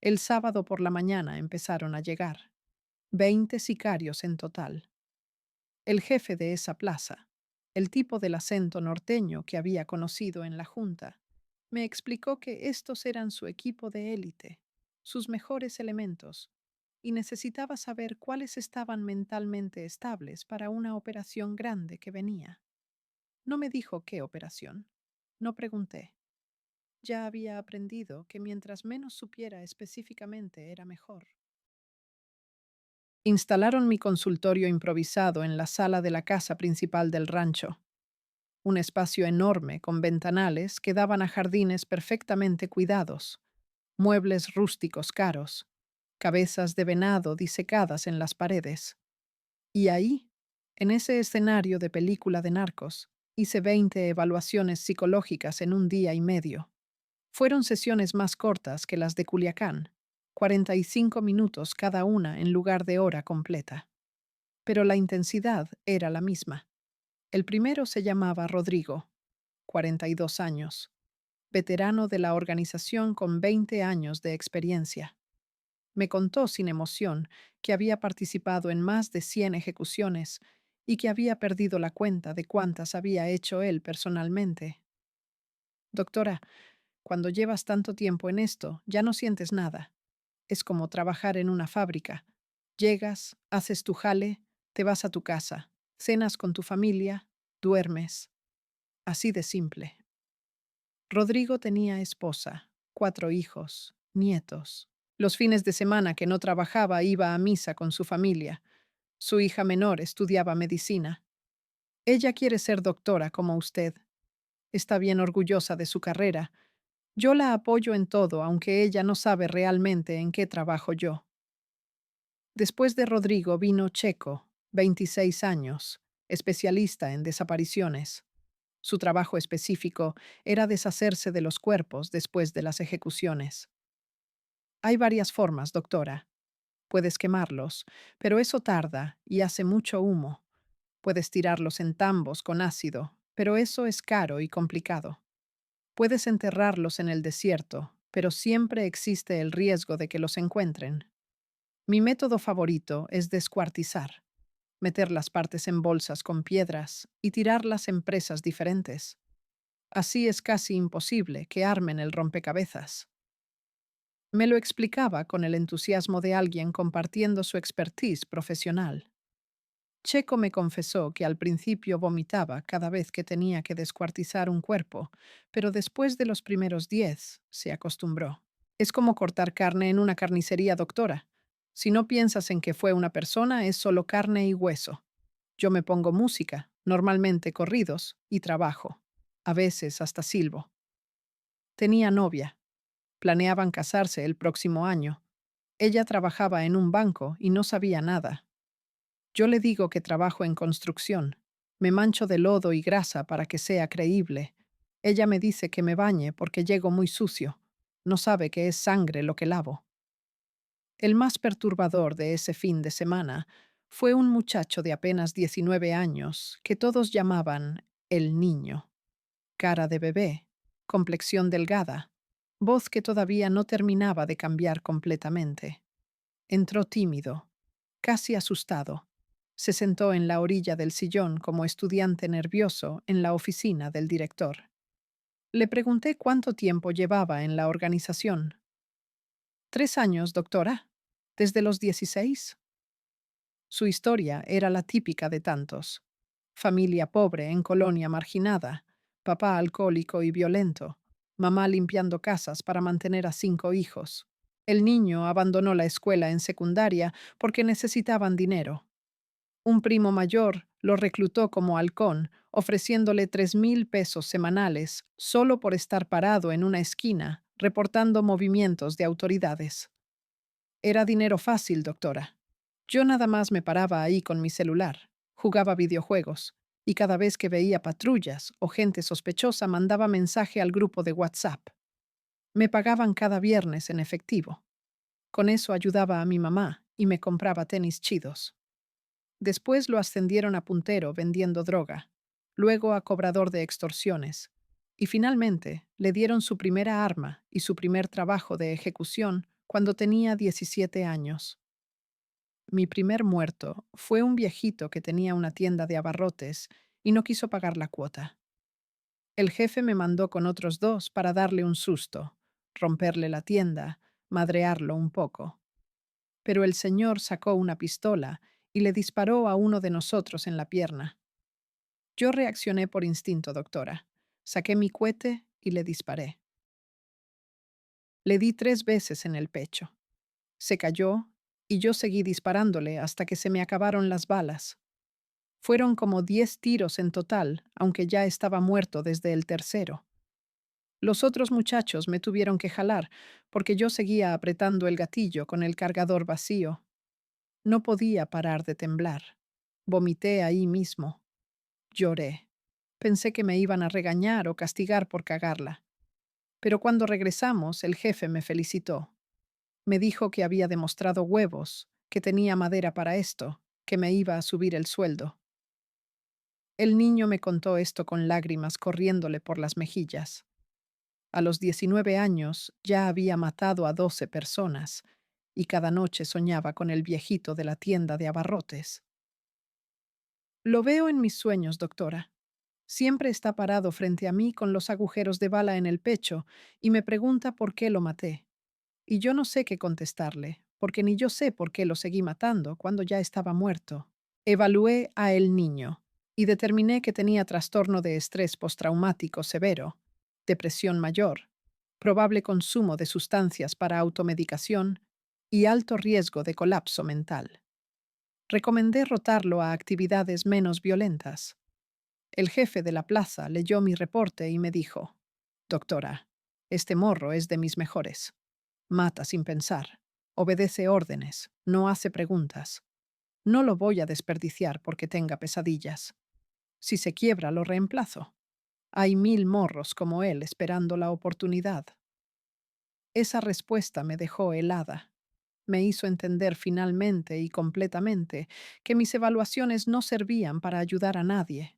El sábado por la mañana empezaron a llegar 20 sicarios en total. El jefe de esa plaza, el tipo del acento norteño que había conocido en la junta, me explicó que estos eran su equipo de élite, sus mejores elementos, y necesitaba saber cuáles estaban mentalmente estables para una operación grande que venía. No me dijo qué operación. No pregunté. Ya había aprendido que mientras menos supiera específicamente era mejor. Instalaron mi consultorio improvisado en la sala de la casa principal del rancho, un espacio enorme con ventanales que daban a jardines perfectamente cuidados, muebles rústicos caros, cabezas de venado disecadas en las paredes. Y ahí, en ese escenario de película de narcos, hice 20 evaluaciones psicológicas en un día y medio. Fueron sesiones más cortas que las de Culiacán, 45 minutos cada una en lugar de hora completa. Pero la intensidad era la misma. El primero se llamaba Rodrigo, 42 años, veterano de la organización con 20 años de experiencia. Me contó sin emoción que había participado en más de 100 ejecuciones y que había perdido la cuenta de cuántas había hecho él personalmente. Doctora, cuando llevas tanto tiempo en esto, ya no sientes nada. Es como trabajar en una fábrica. Llegas, haces tu jale, te vas a tu casa, cenas con tu familia, duermes. Así de simple. Rodrigo tenía esposa, 4 hijos, nietos. Los fines de semana que no trabajaba iba a misa con su familia. Su hija menor estudiaba medicina. Ella quiere ser doctora como usted. Está bien orgullosa de su carrera. Yo la apoyo en todo, aunque ella no sabe realmente en qué trabajo yo. Después de Rodrigo vino Checo, 26 años, especialista en desapariciones. Su trabajo específico era deshacerse de los cuerpos después de las ejecuciones. Hay varias formas, doctora. Puedes quemarlos, pero eso tarda y hace mucho humo. Puedes tirarlos en tambos con ácido, pero eso es caro y complicado. Puedes enterrarlos en el desierto, pero siempre existe el riesgo de que los encuentren. Mi método favorito es descuartizar, meter las partes en bolsas con piedras y tirarlas en presas diferentes. Así es casi imposible que armen el rompecabezas. Me lo explicaba con el entusiasmo de alguien compartiendo su expertise profesional. Checo me confesó que al principio vomitaba cada vez que tenía que descuartizar un cuerpo, pero después de los primeros 10 se acostumbró. Es como cortar carne en una carnicería, doctora. Si no piensas en que fue una persona, es solo carne y hueso. Yo me pongo música, normalmente corridos, y trabajo. A veces hasta silbo. Tenía novia. Planeaban casarse el próximo año. Ella trabajaba en un banco y no sabía nada. Yo le digo que trabajo en construcción. Me mancho de lodo y grasa para que sea creíble. Ella me dice que me bañe porque llego muy sucio. No sabe que es sangre lo que lavo. El más perturbador de ese fin de semana fue un muchacho de apenas 19 años que todos llamaban el niño. Cara de bebé, complexión delgada, voz que todavía no terminaba de cambiar completamente. Entró tímido, casi asustado. Se sentó en la orilla del sillón como estudiante nervioso en la oficina del director. Le pregunté cuánto tiempo llevaba en la organización. 3 años, doctora. ¿Desde los 16? Su historia era la típica de tantos. Familia pobre en colonia marginada, papá alcohólico y violento, mamá limpiando casas para mantener a 5 hijos. El niño abandonó la escuela en secundaria porque necesitaban dinero. Un primo mayor lo reclutó como halcón, ofreciéndole 3,000 pesos semanales solo por estar parado en una esquina, reportando movimientos de autoridades. Era dinero fácil, doctora. Yo nada más me paraba ahí con mi celular, jugaba videojuegos, y cada vez que veía patrullas o gente sospechosa mandaba mensaje al grupo de WhatsApp. Me pagaban cada viernes en efectivo. Con eso ayudaba a mi mamá y me compraba tenis chidos. Después lo ascendieron a puntero vendiendo droga, luego a cobrador de extorsiones, y finalmente le dieron su primera arma y su primer trabajo de ejecución cuando tenía 17 años. Mi primer muerto fue un viejito que tenía una tienda de abarrotes y no quiso pagar la cuota. El jefe me mandó con otros 2 para darle un susto, romperle la tienda, madrearlo un poco. Pero el señor sacó una pistola y le disparó a uno de nosotros en la pierna. Yo reaccioné por instinto, doctora. Saqué mi cohete y le disparé. Le di 3 veces en el pecho. Se cayó y yo seguí disparándole hasta que se me acabaron las balas. Fueron como 10 tiros en total, aunque ya estaba muerto desde el tercero. Los otros muchachos me tuvieron que jalar porque yo seguía apretando el gatillo con el cargador vacío. No podía parar de temblar. Vomité ahí mismo. Lloré. Pensé que me iban a regañar o castigar por cagarla. Pero cuando regresamos, el jefe me felicitó. Me dijo que había demostrado huevos, que tenía madera para esto, que me iba a subir el sueldo. El niño me contó esto con lágrimas corriéndole por las mejillas. A los 19 años ya había matado a 12 personas y cada noche soñaba con el viejito de la tienda de abarrotes. Lo veo en mis sueños, doctora. Siempre está parado frente a mí con los agujeros de bala en el pecho y me pregunta por qué lo maté. Y yo no sé qué contestarle, porque ni yo sé por qué lo seguí matando cuando ya estaba muerto. Evalué a el niño y determiné que tenía trastorno de estrés postraumático severo, depresión mayor, probable consumo de sustancias para automedicación y alto riesgo de colapso mental. Recomendé rotarlo a actividades menos violentas. El jefe de la plaza leyó mi reporte y me dijo: «Doctora, este morro es de mis mejores. Mata sin pensar, obedece órdenes, no hace preguntas. No lo voy a desperdiciar porque tenga pesadillas. Si se quiebra, lo reemplazo». Hay 1000 morros como él esperando la oportunidad. Esa respuesta me dejó helada. Me hizo entender finalmente y completamente que mis evaluaciones no servían para ayudar a nadie.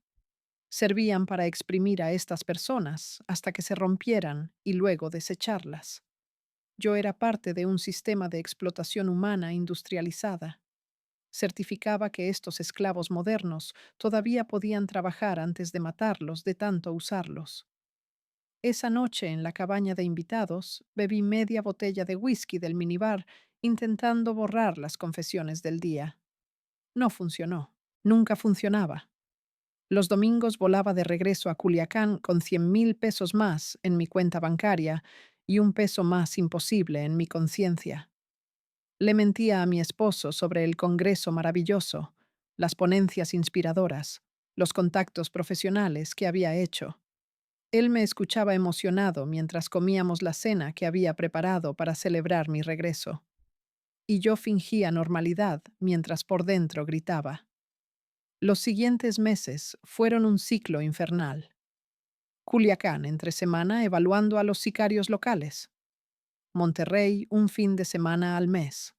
Servían para exprimir a estas personas hasta que se rompieran y luego desecharlas. Yo era parte de un sistema de explotación humana industrializada. Certificaba que estos esclavos modernos todavía podían trabajar antes de matarlos de tanto usarlos. Esa noche en la cabaña de invitados bebí media botella de whisky del minibar intentando borrar las confesiones del día. No funcionó. Nunca funcionaba. Los domingos volaba de regreso a Culiacán con 100,000 pesos más en mi cuenta bancaria y un peso más imposible en mi conciencia. Le mentía a mi esposo sobre el congreso maravilloso, las ponencias inspiradoras, los contactos profesionales que había hecho. Él me escuchaba emocionado mientras comíamos la cena que había preparado para celebrar mi regreso. Y yo fingía normalidad mientras por dentro gritaba. Los siguientes meses fueron un ciclo infernal. Culiacán entre semana evaluando a los sicarios locales. Monterrey un fin de semana al mes.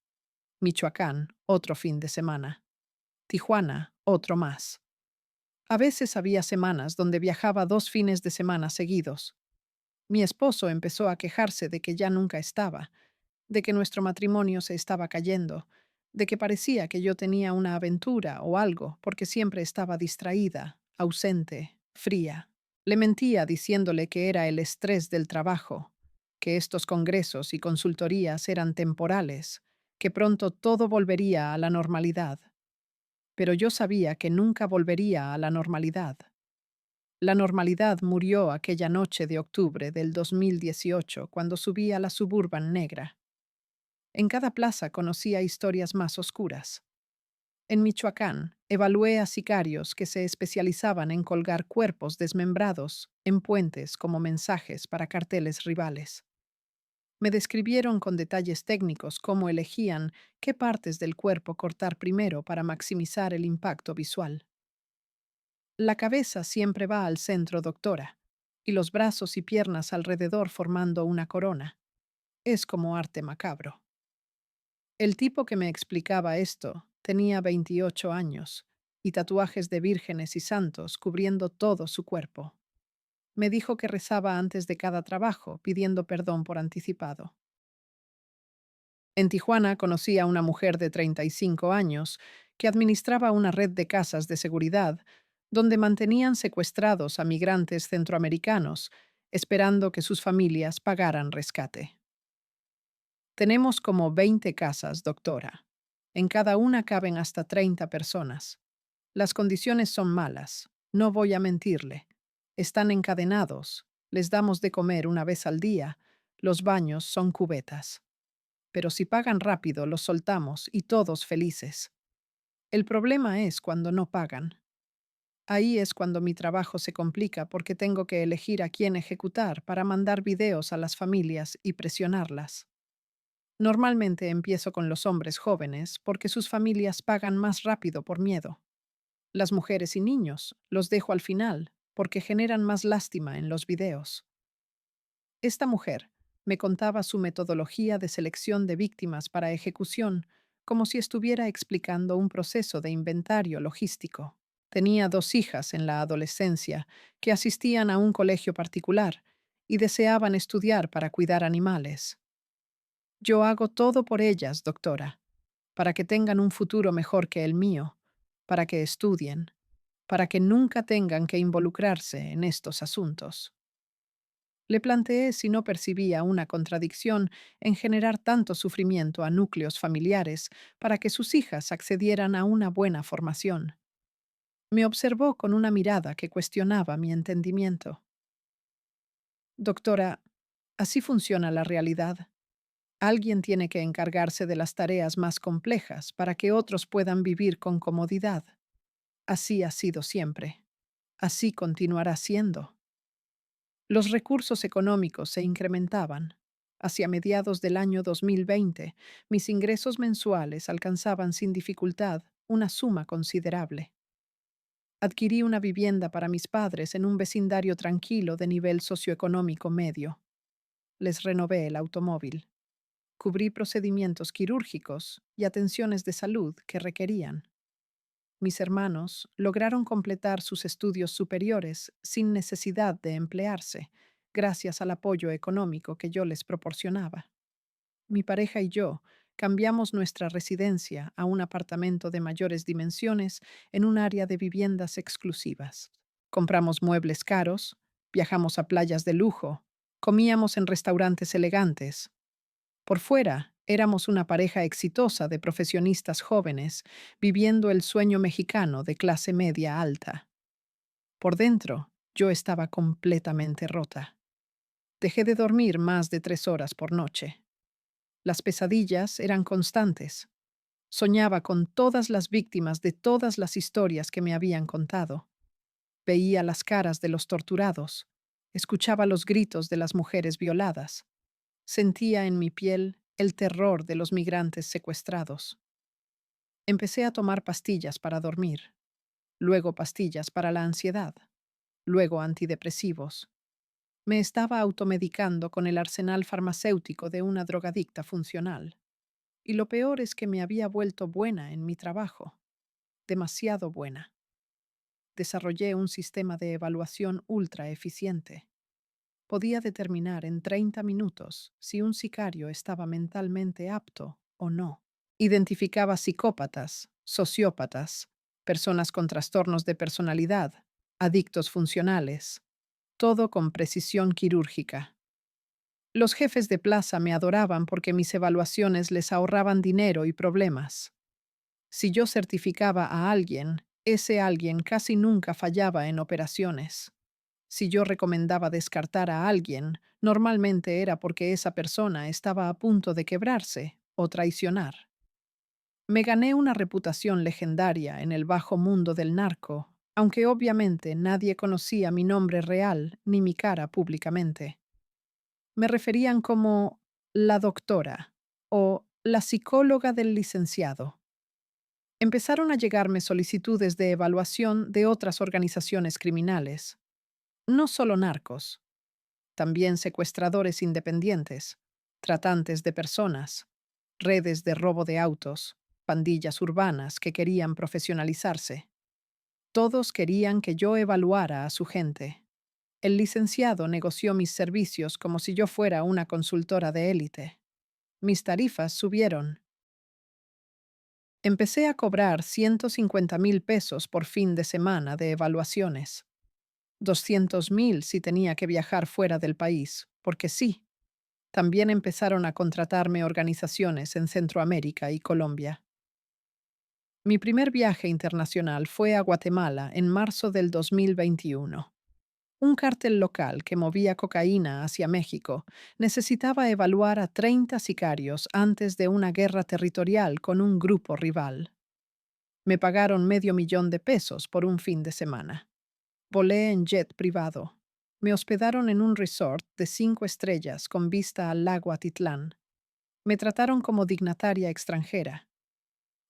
Michoacán otro fin de semana. Tijuana otro más. A veces había semanas donde viajaba 2 fines de semana seguidos. Mi esposo empezó a quejarse de que ya nunca estaba, de que nuestro matrimonio se estaba cayendo, de que parecía que yo tenía una aventura o algo porque siempre estaba distraída, ausente, fría. Le mentía diciéndole que era el estrés del trabajo, que estos congresos y consultorías eran temporales, que pronto todo volvería a la normalidad. Pero yo sabía que nunca volvería a la normalidad. La normalidad murió aquella noche de octubre del 2018 cuando subí a la Suburban Negra. En cada plaza conocía historias más oscuras. En Michoacán, evalué a sicarios que se especializaban en colgar cuerpos desmembrados en puentes como mensajes para carteles rivales. Me describieron con detalles técnicos cómo elegían qué partes del cuerpo cortar primero para maximizar el impacto visual. La cabeza siempre va al centro, doctora, y los brazos y piernas alrededor formando una corona. Es como arte macabro. El tipo que me explicaba esto tenía 28 años y tatuajes de vírgenes y santos cubriendo todo su cuerpo. Me dijo que rezaba antes de cada trabajo, pidiendo perdón por anticipado. En Tijuana conocí a una mujer de 35 años que administraba una red de casas de seguridad donde mantenían secuestrados a migrantes centroamericanos, esperando que sus familias pagaran rescate. Tenemos como 20 casas, doctora. En cada una caben hasta 30 personas. Las condiciones son malas, no voy a mentirle. Están encadenados, les damos de comer una vez al día, los baños son cubetas. Pero si pagan rápido, los soltamos y todos felices. El problema es cuando no pagan. Ahí es cuando mi trabajo se complica porque tengo que elegir a quién ejecutar para mandar videos a las familias y presionarlas. Normalmente empiezo con los hombres jóvenes porque sus familias pagan más rápido por miedo. Las mujeres y niños los dejo al final porque generan más lástima en los videos. Esta mujer me contaba su metodología de selección de víctimas para ejecución como si estuviera explicando un proceso de inventario logístico. Tenía 2 hijas en la adolescencia que asistían a un colegio particular y deseaban estudiar para cuidar animales. Yo hago todo por ellas, doctora, para que tengan un futuro mejor que el mío, para que estudien, para que nunca tengan que involucrarse en estos asuntos. Le planteé si no percibía una contradicción en generar tanto sufrimiento a núcleos familiares para que sus hijas accedieran a una buena formación. Me observó con una mirada que cuestionaba mi entendimiento. Doctora, así funciona la realidad. Alguien tiene que encargarse de las tareas más complejas para que otros puedan vivir con comodidad. Así ha sido siempre. Así continuará siendo. Los recursos económicos se incrementaban. Hacia mediados del año 2020, mis ingresos mensuales alcanzaban sin dificultad una suma considerable. Adquirí una vivienda para mis padres en un vecindario tranquilo de nivel socioeconómico medio. Les renové el automóvil. Cubrí procedimientos quirúrgicos y atenciones de salud que requerían. Mis hermanos lograron completar sus estudios superiores sin necesidad de emplearse, gracias al apoyo económico que yo les proporcionaba. Mi pareja y yo cambiamos nuestra residencia a un apartamento de mayores dimensiones en un área de viviendas exclusivas. Compramos muebles caros, viajamos a playas de lujo, comíamos en restaurantes elegantes. Por fuera, éramos una pareja exitosa de profesionistas jóvenes, viviendo el sueño mexicano de clase media alta. Por dentro, yo estaba completamente rota. Dejé de dormir más de 3 horas por noche. Las pesadillas eran constantes. Soñaba con todas las víctimas de todas las historias que me habían contado. Veía las caras de los torturados. Escuchaba los gritos de las mujeres violadas. Sentía en mi piel el terror de los migrantes secuestrados. Empecé a tomar pastillas para dormir, luego pastillas para la ansiedad, luego antidepresivos. Me estaba automedicando con el arsenal farmacéutico de una drogadicta funcional. Y lo peor es que me había vuelto buena en mi trabajo, demasiado buena. Desarrollé un sistema de evaluación ultra eficiente. Podía determinar en 30 minutos si un sicario estaba mentalmente apto o no. Identificaba psicópatas, sociópatas, personas con trastornos de personalidad, adictos funcionales, todo con precisión quirúrgica. Los jefes de plaza me adoraban porque mis evaluaciones les ahorraban dinero y problemas. Si yo certificaba a alguien, ese alguien casi nunca fallaba en operaciones. Si yo recomendaba descartar a alguien, normalmente era porque esa persona estaba a punto de quebrarse o traicionar. Me gané una reputación legendaria en el bajo mundo del narco, aunque obviamente nadie conocía mi nombre real ni mi cara públicamente. Me referían como la doctora o la psicóloga del licenciado. Empezaron a llegarme solicitudes de evaluación de otras organizaciones criminales, no solo narcos, también secuestradores independientes, tratantes de personas, redes de robo de autos, pandillas urbanas que querían profesionalizarse. Todos querían que yo evaluara a su gente. El licenciado negoció mis servicios como si yo fuera una consultora de élite. Mis tarifas subieron. Empecé a cobrar 150,000 pesos por fin de semana de evaluaciones. 200,000 si tenía que viajar fuera del país, porque sí. También empezaron a contratarme organizaciones en Centroamérica y Colombia. Mi primer viaje internacional fue a Guatemala en marzo del 2021. Un cártel local que movía cocaína hacia México necesitaba evaluar a 30 sicarios antes de una guerra territorial con un grupo rival. Me pagaron $500,000 por un fin de semana. Volé en jet privado. Me hospedaron en un resort de 5 estrellas con vista al lago Atitlán. Me trataron como dignataria extranjera.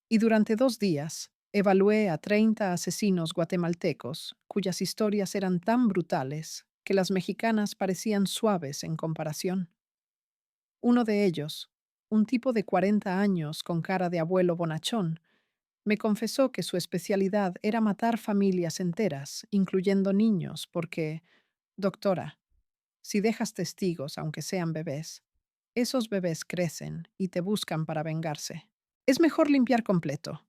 Y durante 2 días evalué a 30 asesinos guatemaltecos cuyas historias eran tan brutales que las mexicanas parecían suaves en comparación. Uno de ellos, un tipo de 40 años con cara de abuelo bonachón, me confesó que su especialidad era matar familias enteras, incluyendo niños, porque, doctora, si dejas testigos, aunque sean bebés, esos bebés crecen y te buscan para vengarse. Es mejor limpiar completo.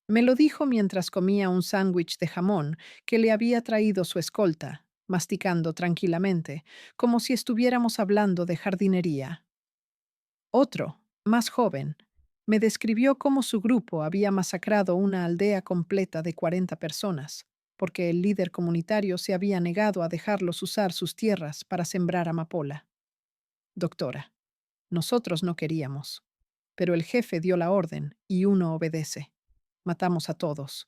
Me lo dijo mientras comía un sándwich de jamón que le había traído su escolta, masticando tranquilamente, como si estuviéramos hablando de jardinería. Otro, más joven, me describió cómo su grupo había masacrado una aldea completa de 40 personas, porque el líder comunitario se había negado a dejarlos usar sus tierras para sembrar amapola. Doctora, nosotros no queríamos, pero el jefe dio la orden y uno obedece. Matamos a todos,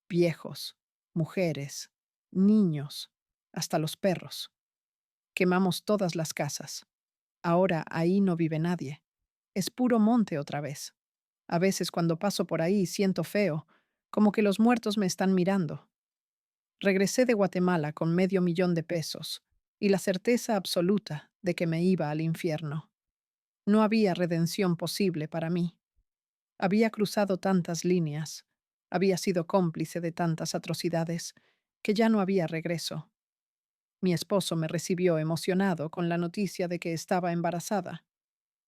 viejos, mujeres, niños, hasta los perros. Quemamos todas las casas. Ahora ahí no vive nadie. Es puro monte otra vez. A veces cuando paso por ahí siento feo, como que los muertos me están mirando. Regresé de Guatemala con $500,000 y la certeza absoluta de que me iba al infierno. No había redención posible para mí. Había cruzado tantas líneas, había sido cómplice de tantas atrocidades, que ya no había regreso. Mi esposo me recibió emocionado con la noticia de que estaba embarazada.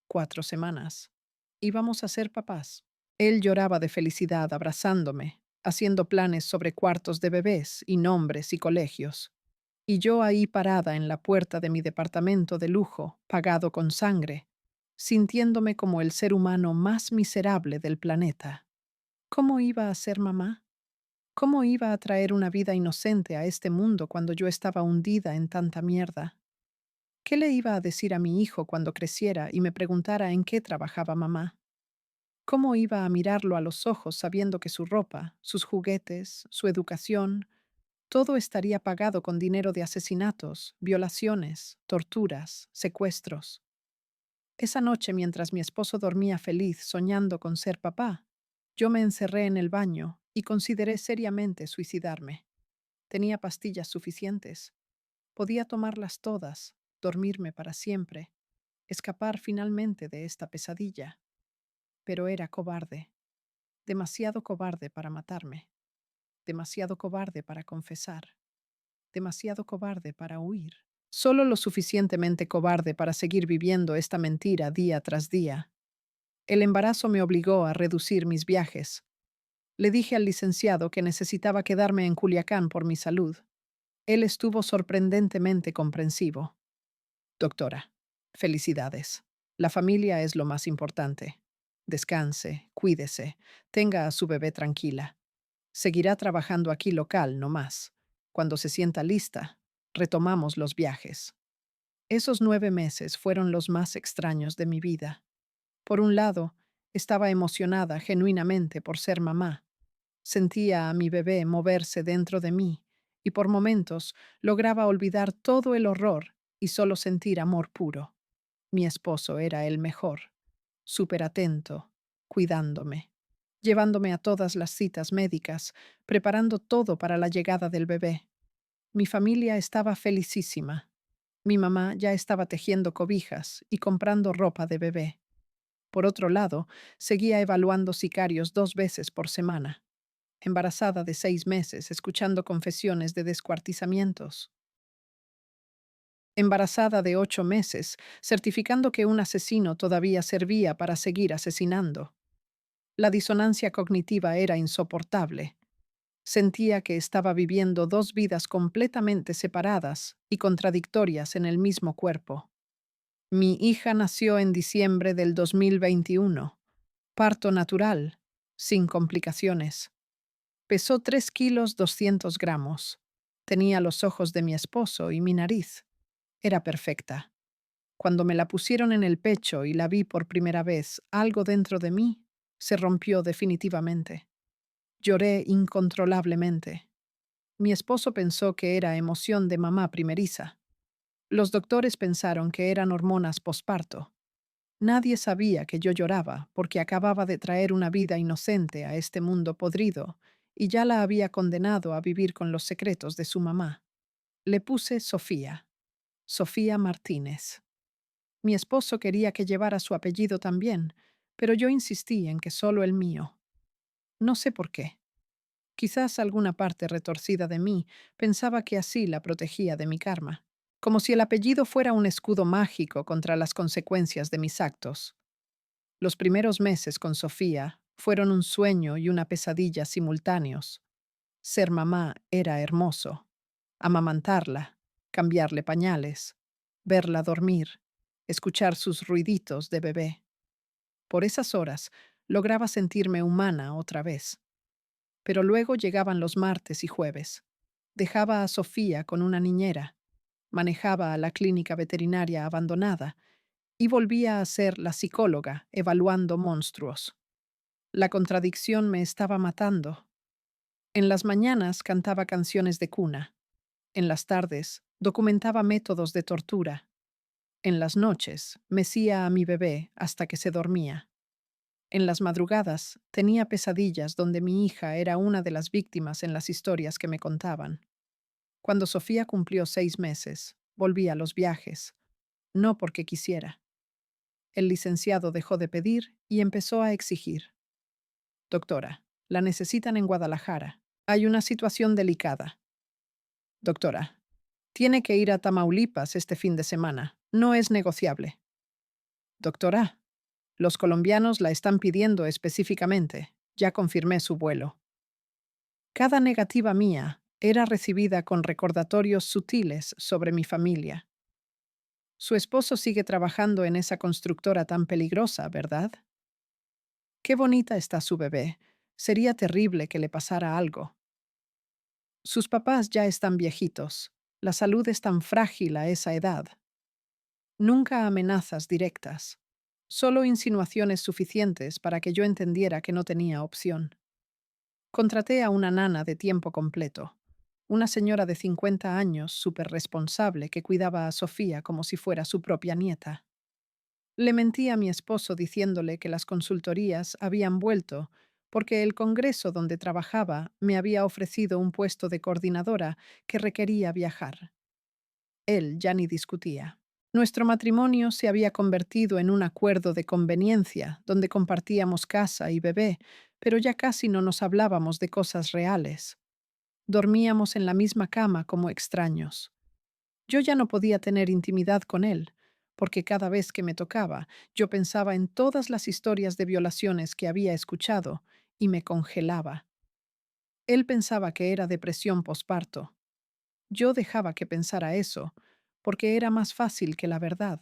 4 semanas. Íbamos a ser papás. Él lloraba de felicidad abrazándome, haciendo planes sobre cuartos de bebés y nombres y colegios. Y yo ahí parada en la puerta de mi departamento de lujo, pagado con sangre, sintiéndome como el ser humano más miserable del planeta. ¿Cómo iba a ser mamá? ¿Cómo iba a traer una vida inocente a este mundo cuando yo estaba hundida en tanta mierda? ¿Qué le iba a decir a mi hijo cuando creciera y me preguntara en qué trabajaba mamá? ¿Cómo iba a mirarlo a los ojos sabiendo que su ropa, sus juguetes, su educación, todo estaría pagado con dinero de asesinatos, violaciones, torturas, secuestros? Esa noche, mientras mi esposo dormía feliz soñando con ser papá, yo me encerré en el baño y consideré seriamente suicidarme. Tenía pastillas suficientes. Podía tomarlas todas, dormirme para siempre, escapar finalmente de esta pesadilla. Pero era cobarde, demasiado cobarde para matarme, demasiado cobarde para confesar, demasiado cobarde para huir. Solo lo suficientemente cobarde para seguir viviendo esta mentira día tras día. El embarazo me obligó a reducir mis viajes. Le dije al licenciado que necesitaba quedarme en Culiacán por mi salud. Él estuvo sorprendentemente comprensivo. Doctora, felicidades. La familia es lo más importante. Descanse, cuídese, tenga a su bebé tranquila. Seguirá trabajando aquí local, no más. Cuando se sienta lista, retomamos los viajes. Esos 9 meses fueron los más extraños de mi vida. Por un lado, estaba emocionada genuinamente por ser mamá. Sentía a mi bebé moverse dentro de mí y por momentos lograba olvidar todo el horror y solo sentir amor puro. Mi esposo era el mejor, súper atento, cuidándome, llevándome a todas las citas médicas, preparando todo para la llegada del bebé. Mi familia estaba felicísima. Mi mamá ya estaba tejiendo cobijas y comprando ropa de bebé. Por otro lado, seguía evaluando sicarios 2 veces por semana, embarazada de 6 meses, escuchando confesiones de descuartizamientos. Embarazada de 8 meses, certificando que un asesino todavía servía para seguir asesinando. La disonancia cognitiva era insoportable. Sentía que estaba viviendo 2 vidas completamente separadas y contradictorias en el mismo cuerpo. Mi hija nació en diciembre del 2021. Parto natural, sin complicaciones. Pesó 3 kilos 200 gramos. Tenía los ojos de mi esposo y mi nariz. Era perfecta. Cuando me la pusieron en el pecho y la vi por primera vez, algo dentro de mí se rompió definitivamente. Lloré incontrolablemente. Mi esposo pensó que era emoción de mamá primeriza. Los doctores pensaron que eran hormonas posparto. Nadie sabía que yo lloraba porque acababa de traer una vida inocente a este mundo podrido y ya la había condenado a vivir con los secretos de su mamá. Le puse Sofía, Sofía Martínez. Mi esposo quería que llevara su apellido también, pero yo insistí en que solo el mío. No sé por qué. Quizás alguna parte retorcida de mí pensaba que así la protegía de mi karma, como si el apellido fuera un escudo mágico contra las consecuencias de mis actos. Los primeros meses con Sofía fueron un sueño y una pesadilla simultáneos. Ser mamá era hermoso. Amamantarla, cambiarle pañales, verla dormir, escuchar sus ruiditos de bebé. Por esas horas lograba sentirme humana otra vez. Pero luego llegaban los martes y jueves. Dejaba a Sofía con una niñera, manejaba a la clínica veterinaria abandonada y volvía a ser la psicóloga evaluando monstruos. La contradicción me estaba matando. En las mañanas cantaba canciones de cuna. En las tardes documentaba métodos de tortura. En las noches mecía a mi bebé hasta que se dormía. En las madrugadas tenía pesadillas donde mi hija era una de las víctimas en las historias que me contaban. Cuando Sofía cumplió 6 meses, volví a los viajes, no porque quisiera. El licenciado dejó de pedir y empezó a exigir. Doctora, la necesitan en Guadalajara. Hay una situación delicada. Doctora, tiene que ir a Tamaulipas este fin de semana. No es negociable. Doctora, los colombianos la están pidiendo específicamente. Ya confirmé su vuelo. Cada negativa mía era recibida con recordatorios sutiles sobre mi familia. Su esposo sigue trabajando en esa constructora tan peligrosa, ¿verdad? Qué bonita está su bebé. Sería terrible que le pasara algo. Sus papás ya están viejitos. La salud es tan frágil a esa edad. Nunca amenazas directas. Solo insinuaciones suficientes para que yo entendiera que no tenía opción. Contraté a una nana de tiempo completo. Una señora de 50 años, súper responsable, que cuidaba a Sofía como si fuera su propia nieta. Le mentí a mi esposo diciéndole que las consultorías habían vuelto porque el congreso donde trabajaba me había ofrecido un puesto de coordinadora que requería viajar. Él ya ni discutía. Nuestro matrimonio se había convertido en un acuerdo de conveniencia donde compartíamos casa y bebé, pero ya casi no nos hablábamos de cosas reales. Dormíamos en la misma cama como extraños. Yo ya no podía tener intimidad con él, porque cada vez que me tocaba, yo pensaba en todas las historias de violaciones que había escuchado y me congelaba. Él pensaba que era depresión posparto. Yo dejaba que pensara eso, porque era más fácil que la verdad.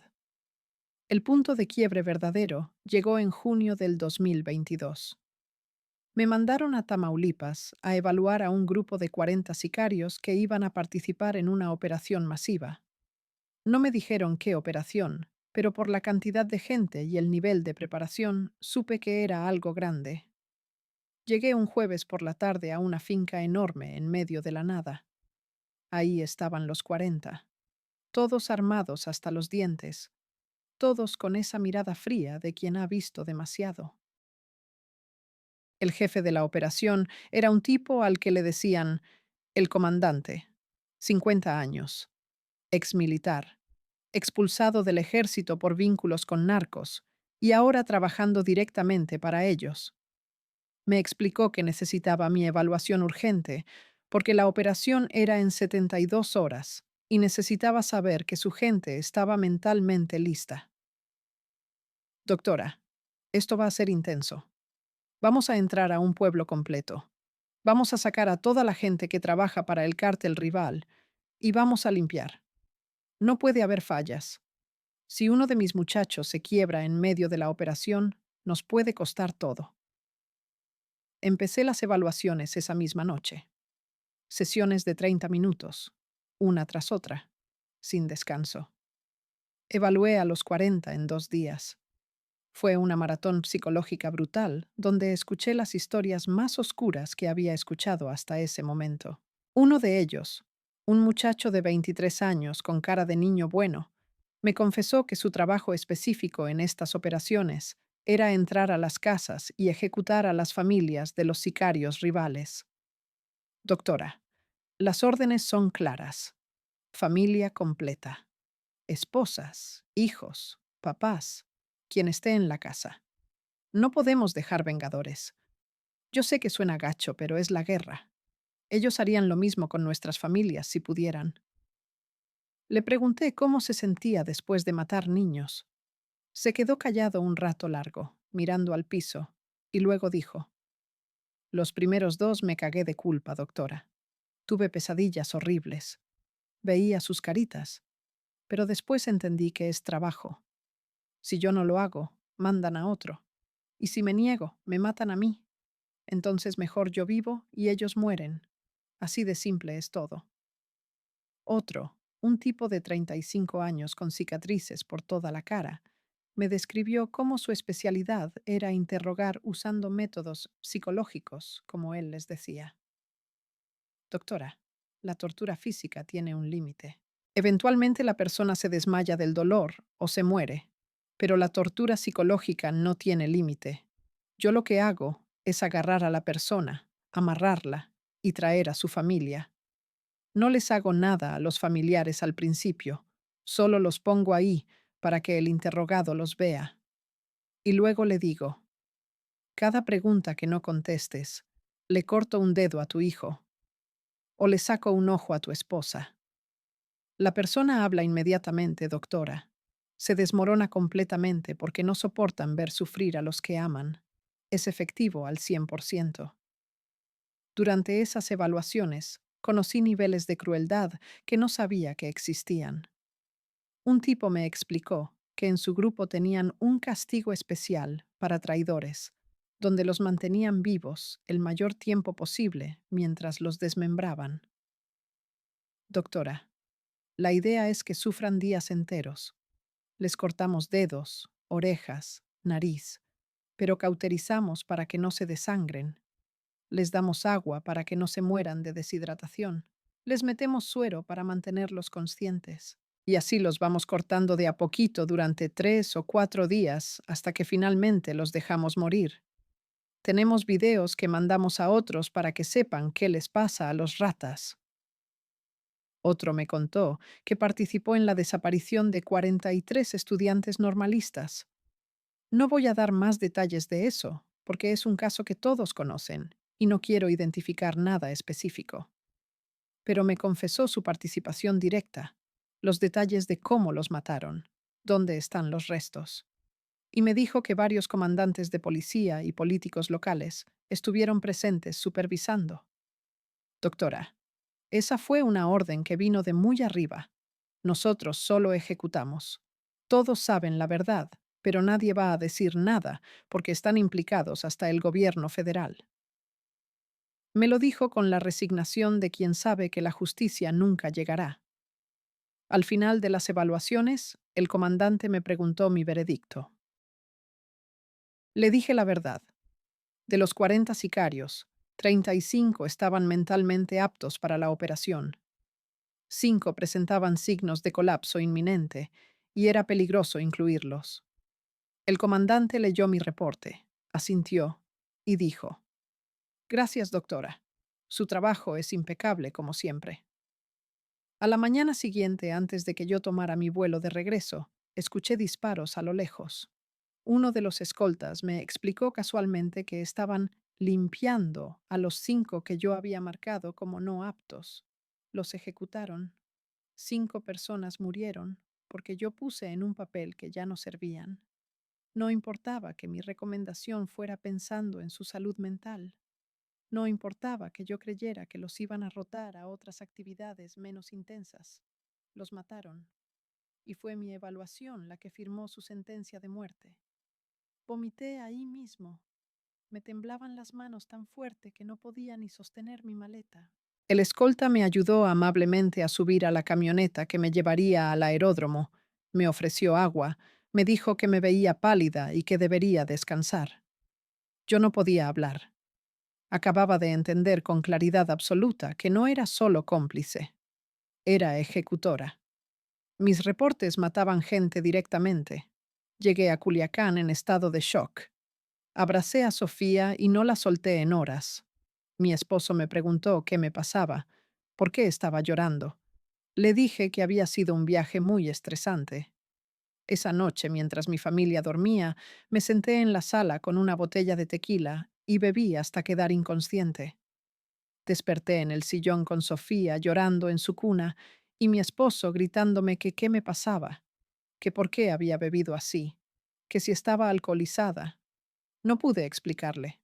El punto de quiebre verdadero llegó en junio del 2022. Me mandaron a Tamaulipas a evaluar a un grupo de 40 sicarios que iban a participar en una operación masiva. No me dijeron qué operación, pero por la cantidad de gente y el nivel de preparación supe que era algo grande. Llegué un jueves por la tarde a una finca enorme en medio de la nada. Ahí estaban los 40, todos armados hasta los dientes, todos con esa mirada fría de quien ha visto demasiado. El jefe de la operación era un tipo al que le decían el comandante, 50 años, exmilitar, expulsado del ejército por vínculos con narcos, y ahora trabajando directamente para ellos. Me explicó que necesitaba mi evaluación urgente, porque la operación era en 72 horas, y necesitaba saber que su gente estaba mentalmente lista. Doctora, esto va a ser intenso. Vamos a entrar a un pueblo completo. Vamos a sacar a toda la gente que trabaja para el cártel rival, y vamos a limpiar. No puede haber fallas. Si uno de mis muchachos se quiebra en medio de la operación, nos puede costar todo. Empecé las evaluaciones esa misma noche. Sesiones de 30 minutos, una tras otra, sin descanso. Evalué a los 40 en 2 días. Fue una maratón psicológica brutal, donde escuché las historias más oscuras que había escuchado hasta ese momento. Uno de ellos, un muchacho de 23 años con cara de niño bueno, me confesó que su trabajo específico en estas operaciones era entrar a las casas y ejecutar a las familias de los sicarios rivales. Doctora, las órdenes son claras. Familia completa. Esposas, hijos, papás, quien esté en la casa. No podemos dejar vengadores. Yo sé que suena gacho, pero es la guerra. Ellos harían lo mismo con nuestras familias si pudieran. Le pregunté cómo se sentía después de matar niños. Se quedó callado un rato largo, mirando al piso, y luego dijo: Los primeros dos me cagué de culpa, doctora. Tuve pesadillas horribles. Veía sus caritas, pero después entendí que es trabajo. Si yo no lo hago, mandan a otro. Y si me niego, me matan a mí. Entonces mejor yo vivo y ellos mueren. Así de simple es todo. Otro, un tipo de 35 años con cicatrices por toda la cara, me describió cómo su especialidad era interrogar usando métodos psicológicos, como él les decía. Doctora, la tortura física tiene un límite. Eventualmente la persona se desmaya del dolor o se muere, pero la tortura psicológica no tiene límite. Yo lo que hago es agarrar a la persona, amarrarla y traer a su familia. No les hago nada a los familiares al principio, solo los pongo ahí para que el interrogado los vea. Y luego le digo, cada pregunta que no contestes, le corto un dedo a tu hijo o le saco un ojo a tu esposa. La persona habla inmediatamente, doctora. Se desmorona completamente porque no soportan ver sufrir a los que aman. Es efectivo al 100%. Durante esas evaluaciones, conocí niveles de crueldad que no sabía que existían. Un tipo me explicó que en su grupo tenían un castigo especial para traidores, donde los mantenían vivos el mayor tiempo posible mientras los desmembraban. Doctora, la idea es que sufran días enteros. Les cortamos dedos, orejas, nariz, pero cauterizamos para que no se desangren. Les damos agua para que no se mueran de deshidratación. Les metemos suero para mantenerlos conscientes. Y así los vamos cortando de a poquito durante 3 o 4 días hasta que finalmente los dejamos morir. Tenemos videos que mandamos a otros para que sepan qué les pasa a los ratas. Otro me contó que participó en la desaparición de 43 estudiantes normalistas. No voy a dar más detalles de eso, porque es un caso que todos conocen y no quiero identificar nada específico. Pero me confesó su participación directa, los detalles de cómo los mataron, dónde están los restos. Y me dijo que varios comandantes de policía y políticos locales estuvieron presentes supervisando. Doctora, esa fue una orden que vino de muy arriba. Nosotros solo ejecutamos. Todos saben la verdad, pero nadie va a decir nada porque están implicados hasta el gobierno federal. Me lo dijo con la resignación de quien sabe que la justicia nunca llegará. Al final de las evaluaciones, el comandante me preguntó mi veredicto. Le dije la verdad. De los 40 sicarios, 35 estaban mentalmente aptos para la operación. 5 presentaban signos de colapso inminente y era peligroso incluirlos. El comandante leyó mi reporte, asintió y dijo, «Gracias, doctora. Su trabajo es impecable como siempre». A la mañana siguiente, antes de que yo tomara mi vuelo de regreso, escuché disparos a lo lejos. Uno de los escoltas me explicó casualmente que estaban limpiando a los 5 que yo había marcado como no aptos. Los ejecutaron. 5 personas murieron porque yo puse en un papel que ya no servían. No importaba que mi recomendación fuera pensando en su salud mental. No importaba que yo creyera que los iban a rotar a otras actividades menos intensas. Los mataron. Y fue mi evaluación la que firmó su sentencia de muerte. Vomité ahí mismo. Me temblaban las manos tan fuerte que no podía ni sostener mi maleta. El escolta me ayudó amablemente a subir a la camioneta que me llevaría al aeródromo. Me ofreció agua. Me dijo que me veía pálida y que debería descansar. Yo no podía hablar. Acababa de entender con claridad absoluta que no era solo cómplice. Era ejecutora. Mis reportes mataban gente directamente. Llegué a Culiacán en estado de shock. Abracé a Sofía y no la solté en horas. Mi esposo me preguntó qué me pasaba, por qué estaba llorando. Le dije que había sido un viaje muy estresante. Esa noche, mientras mi familia dormía, me senté en la sala con una botella de tequila y bebí hasta quedar inconsciente. Desperté en el sillón con Sofía llorando en su cuna y mi esposo gritándome que qué me pasaba, que por qué había bebido así, que si estaba alcoholizada. No pude explicarle.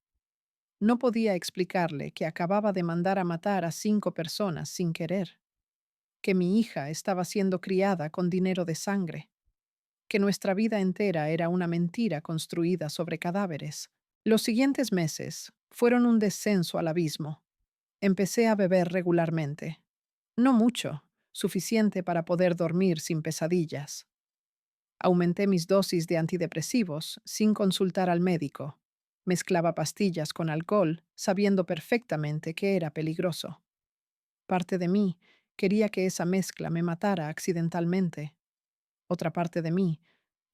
No podía explicarle que acababa de mandar a matar a 5 personas sin querer, que mi hija estaba siendo criada con dinero de sangre, que nuestra vida entera era una mentira construida sobre cadáveres. Los siguientes meses fueron un descenso al abismo. Empecé a beber regularmente. No mucho, suficiente para poder dormir sin pesadillas. Aumenté mis dosis de antidepresivos sin consultar al médico. Mezclaba pastillas con alcohol, sabiendo perfectamente que era peligroso. Parte de mí quería que esa mezcla me matara accidentalmente. Otra parte de mí,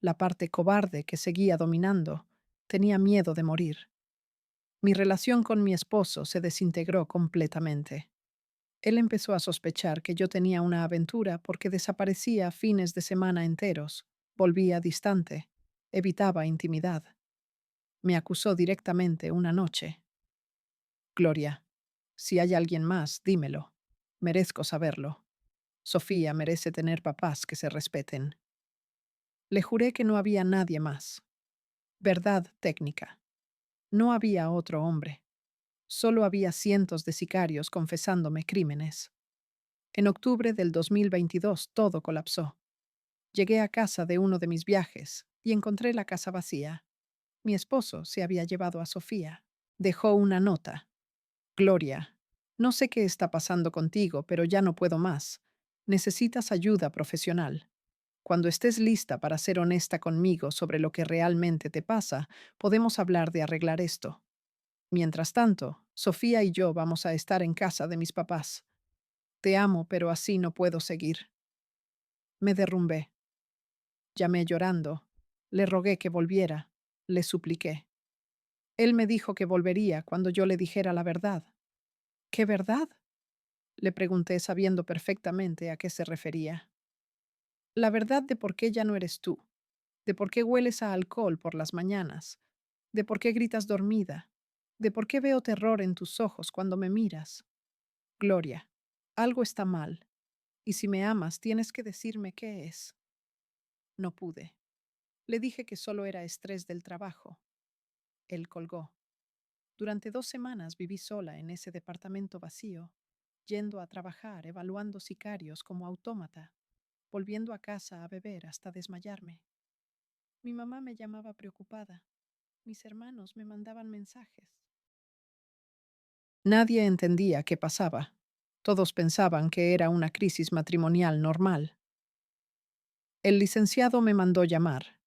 la parte cobarde que seguía dominando, tenía miedo de morir. Mi relación con mi esposo se desintegró completamente. Él empezó a sospechar que yo tenía una aventura porque desaparecía fines de semana enteros, volvía distante, evitaba intimidad. Me acusó directamente una noche. Gloria, si hay alguien más, dímelo. Merezco saberlo. Sofía merece tener papás que se respeten. Le juré que no había nadie más. Verdad técnica. No había otro hombre. Solo había cientos de sicarios confesándome crímenes. En octubre del 2022 todo colapsó. Llegué a casa de uno de mis viajes y encontré la casa vacía. Mi esposo se había llevado a Sofía. Dejó una nota. Gloria, no sé qué está pasando contigo, pero ya no puedo más. Necesitas ayuda profesional. Cuando estés lista para ser honesta conmigo sobre lo que realmente te pasa, podemos hablar de arreglar esto. Mientras tanto, Sofía y yo vamos a estar en casa de mis papás. Te amo, pero así no puedo seguir. Me derrumbé. Llamé llorando. Le rogué que volviera. Le supliqué. Él me dijo que volvería cuando yo le dijera la verdad. ¿Qué verdad? Le pregunté sabiendo perfectamente a qué se refería. La verdad de por qué ya no eres tú, de por qué hueles a alcohol por las mañanas, de por qué gritas dormida, de por qué veo terror en tus ojos cuando me miras. Gloria, algo está mal, y si me amas tienes que decirme qué es. No pude. Le dije que solo era estrés del trabajo. Él colgó. Durante 2 semanas viví sola en ese departamento vacío, yendo a trabajar, evaluando sicarios como autómata, volviendo a casa a beber hasta desmayarme. Mi mamá me llamaba preocupada. Mis hermanos me mandaban mensajes. Nadie entendía qué pasaba. Todos pensaban que era una crisis matrimonial normal. El licenciado me mandó llamar.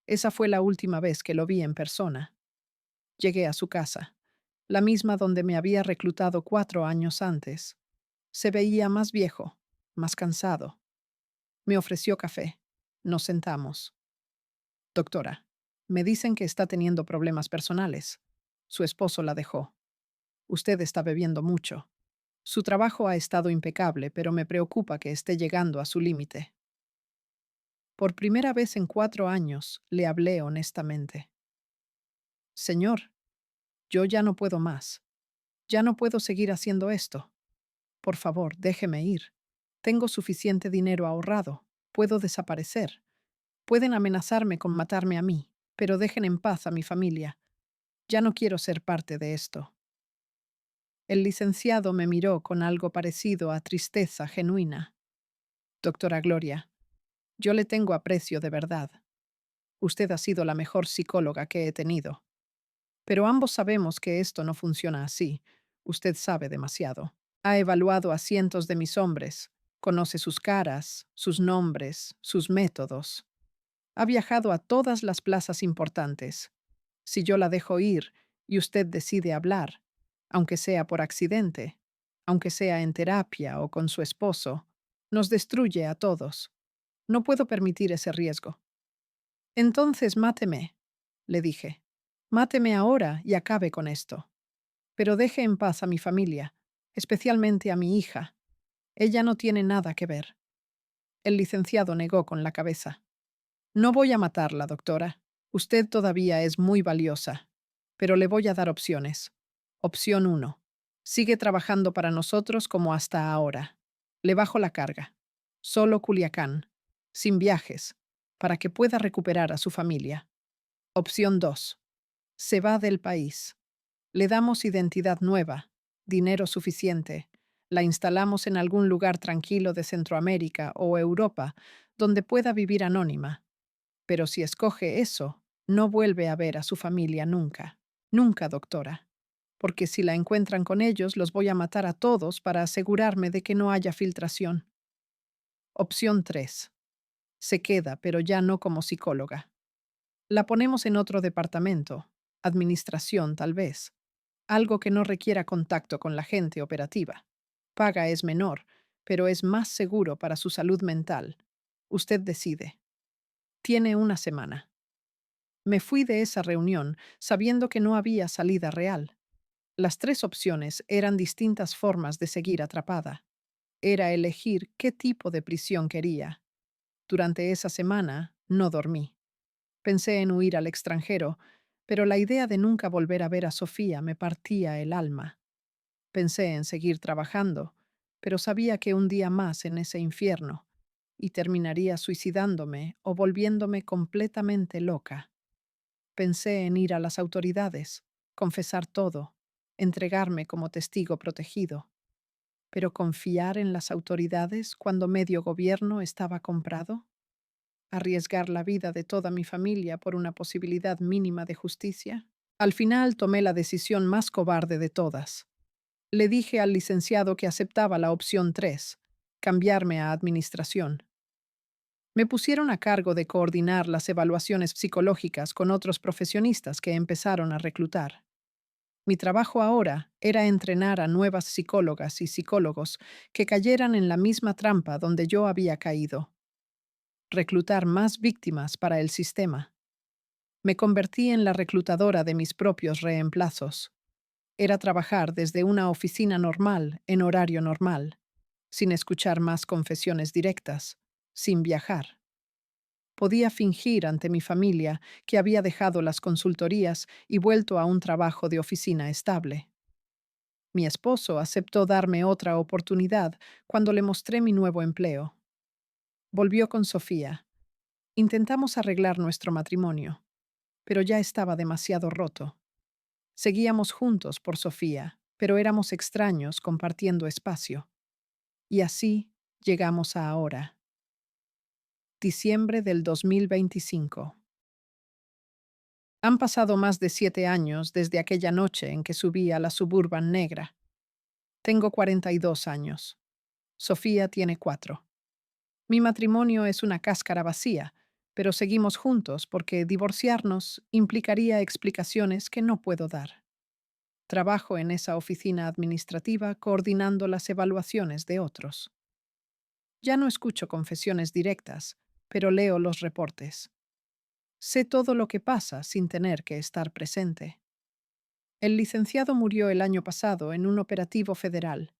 Esa fue la última vez que lo vi en persona. Llegué a su casa, la misma donde me había reclutado 4 años antes. Se veía más viejo, más cansado. Me ofreció café. Nos sentamos. Doctora, me dicen que está teniendo problemas personales. Su esposo la dejó. Usted está bebiendo mucho. Su trabajo ha estado impecable, pero me preocupa que esté llegando a su límite. Por primera vez en 4 años, le hablé honestamente. Señor, yo ya no puedo más. Ya no puedo seguir haciendo esto. Por favor, déjeme ir. Tengo suficiente dinero ahorrado. Puedo desaparecer. Pueden amenazarme con matarme a mí, pero dejen en paz a mi familia. Ya no quiero ser parte de esto. El licenciado me miró con algo parecido a tristeza genuina. Doctora Gloria, yo le tengo aprecio de verdad. Usted ha sido la mejor psicóloga que he tenido. Pero ambos sabemos que esto no funciona así. Usted sabe demasiado. Ha evaluado a cientos de mis hombres. Conoce sus caras, sus nombres, sus métodos. Ha viajado a todas las plazas importantes. Si yo la dejo ir y usted decide hablar, aunque sea por accidente, aunque sea en terapia o con su esposo, nos destruye a todos. No puedo permitir ese riesgo. Entonces máteme, le dije. Máteme ahora y acabe con esto. Pero deje en paz a mi familia, especialmente a mi hija. Ella no tiene nada que ver. El licenciado negó con la cabeza. No voy a matarla, doctora. Usted todavía es muy valiosa. Pero le voy a dar opciones. Opción 1. Sigue trabajando para nosotros como hasta ahora. Le bajo la carga. Solo Culiacán. Sin viajes. Para que pueda recuperar a su familia. Opción 2. Se va del país. Le damos identidad nueva, dinero suficiente. La instalamos en algún lugar tranquilo de Centroamérica o Europa, donde pueda vivir anónima. Pero si escoge eso, no vuelve a ver a su familia nunca. Nunca, doctora. Porque si la encuentran con ellos, los voy a matar a todos para asegurarme de que no haya filtración. Opción 3. Se queda, pero ya no como psicóloga. La ponemos en otro departamento, administración tal vez, algo que no requiera contacto con la gente operativa. Paga es menor, pero es más seguro para su salud mental. Usted decide. Tiene una semana. Me fui de esa reunión sabiendo que no había salida real. Las tres opciones eran distintas formas de seguir atrapada. Era elegir qué tipo de prisión quería. Durante esa semana no dormí. Pensé en huir al extranjero, pero la idea de nunca volver a ver a Sofía me partía el alma. Pensé en seguir trabajando, pero sabía que un día más en ese infierno y terminaría suicidándome o volviéndome completamente loca. Pensé en ir a las autoridades, confesar todo, entregarme como testigo protegido. Pero confiar en las autoridades cuando medio gobierno estaba comprado, arriesgar la vida de toda mi familia por una posibilidad mínima de justicia. Al final tomé la decisión más cobarde de todas. Le dije al licenciado que aceptaba la opción 3, cambiarme a administración. Me pusieron a cargo de coordinar las evaluaciones psicológicas con otros profesionistas que empezaron a reclutar. Mi trabajo ahora era entrenar a nuevas psicólogas y psicólogos que cayeran en la misma trampa donde yo había caído. Reclutar más víctimas para el sistema. Me convertí en la reclutadora de mis propios reemplazos. Era trabajar desde una oficina normal en horario normal, sin escuchar más confesiones directas, sin viajar. Podía fingir ante mi familia que había dejado las consultorías y vuelto a un trabajo de oficina estable. Mi esposo aceptó darme otra oportunidad cuando le mostré mi nuevo empleo. Volvió con Sofía. Intentamos arreglar nuestro matrimonio, pero ya estaba demasiado roto. Seguíamos juntos por Sofía, pero éramos extraños compartiendo espacio. Y así llegamos a ahora, diciembre del 2025. Han pasado más de 7 años desde aquella noche en que subí a la Suburban negra. Tengo 42 años. Sofía tiene 4. Mi matrimonio es una cáscara vacía, pero seguimos juntos porque divorciarnos implicaría explicaciones que no puedo dar. Trabajo en esa oficina administrativa coordinando las evaluaciones de otros. Ya no escucho confesiones directas, pero leo los reportes. Sé todo lo que pasa sin tener que estar presente. El licenciado murió el año pasado en un operativo federal.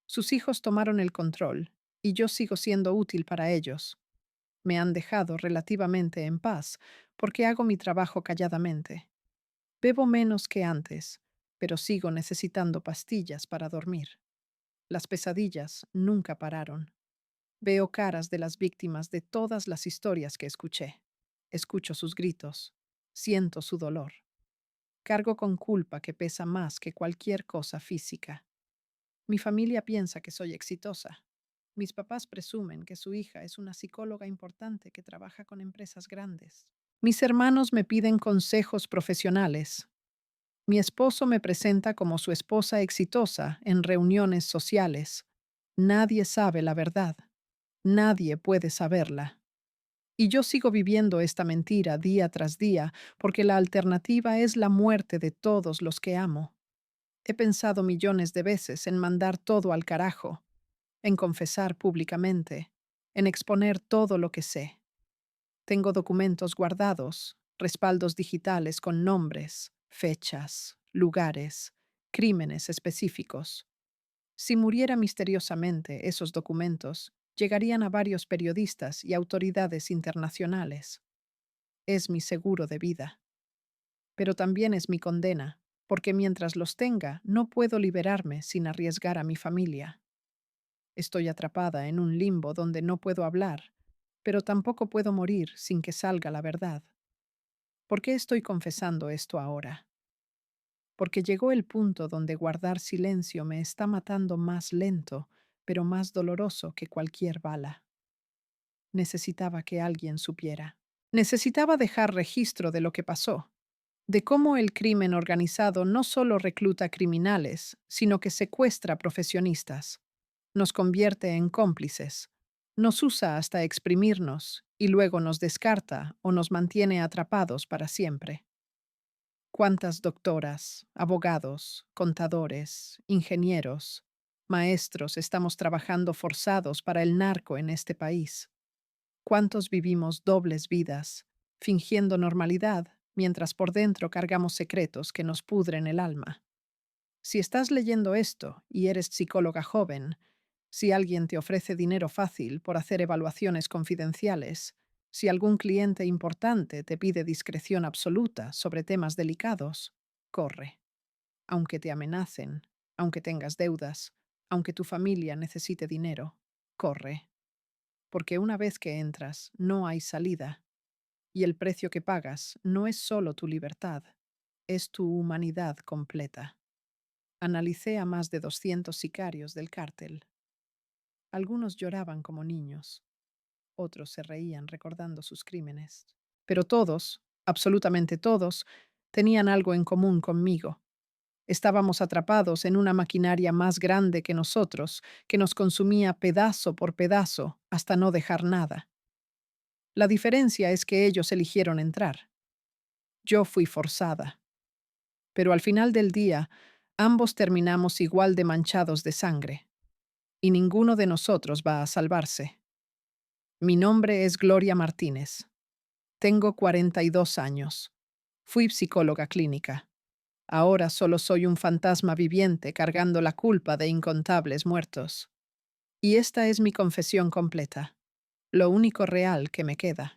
Sus hijos tomaron el control, y yo sigo siendo útil para ellos. Me han dejado relativamente en paz, porque hago mi trabajo calladamente. Bebo menos que antes, pero sigo necesitando pastillas para dormir. Las pesadillas nunca pararon. Veo caras de las víctimas de todas las historias que escuché. Escucho sus gritos. Siento su dolor. Cargo con culpa que pesa más que cualquier cosa física. Mi familia piensa que soy exitosa. Mis papás presumen que su hija es una psicóloga importante que trabaja con empresas grandes. Mis hermanos me piden consejos profesionales. Mi esposo me presenta como su esposa exitosa en reuniones sociales. Nadie sabe la verdad. Nadie puede saberla. Y yo sigo viviendo esta mentira día tras día porque la alternativa es la muerte de todos los que amo. He pensado millones de veces en mandar todo al carajo, en confesar públicamente, en exponer todo lo que sé. Tengo documentos guardados, respaldos digitales con nombres, fechas, lugares, crímenes específicos. Si muriera misteriosamente, esos documentos llegarían a varios periodistas y autoridades internacionales. Es mi seguro de vida. Pero también es mi condena, porque mientras los tenga, no puedo liberarme sin arriesgar a mi familia. Estoy atrapada en un limbo donde no puedo hablar, pero tampoco puedo morir sin que salga la verdad. ¿Por qué estoy confesando esto ahora? Porque llegó el punto donde guardar silencio me está matando más lento, pero más doloroso que cualquier bala. Necesitaba que alguien supiera. Necesitaba dejar registro de lo que pasó, de cómo el crimen organizado no solo recluta criminales, sino que secuestra profesionistas, nos convierte en cómplices, nos usa hasta exprimirnos y luego nos descarta o nos mantiene atrapados para siempre. ¿Cuántas doctoras, abogados, contadores, ingenieros, maestros estamos trabajando forzados para el narco en este país? ¿Cuántos vivimos dobles vidas, fingiendo normalidad, mientras por dentro cargamos secretos que nos pudren el alma? Si estás leyendo esto y eres psicóloga joven, si alguien te ofrece dinero fácil por hacer evaluaciones confidenciales, si algún cliente importante te pide discreción absoluta sobre temas delicados, corre. Aunque te amenacen, aunque tengas deudas, aunque tu familia necesite dinero, corre. Porque una vez que entras, no hay salida. Y el precio que pagas no es solo tu libertad, es tu humanidad completa. Analicé a más de 200 sicarios del cártel. Algunos lloraban como niños, otros se reían recordando sus crímenes. Pero todos, absolutamente todos, tenían algo en común conmigo. Estábamos atrapados en una maquinaria más grande que nosotros, que nos consumía pedazo por pedazo hasta no dejar nada. La diferencia es que ellos eligieron entrar. Yo fui forzada. Pero al final del día, ambos terminamos igual de manchados de sangre, y ninguno de nosotros va a salvarse. Mi nombre es Gloria Martínez. Tengo 42 años. Fui psicóloga clínica. Ahora solo soy un fantasma viviente cargando la culpa de incontables muertos. Y esta es mi confesión completa, lo único real que me queda.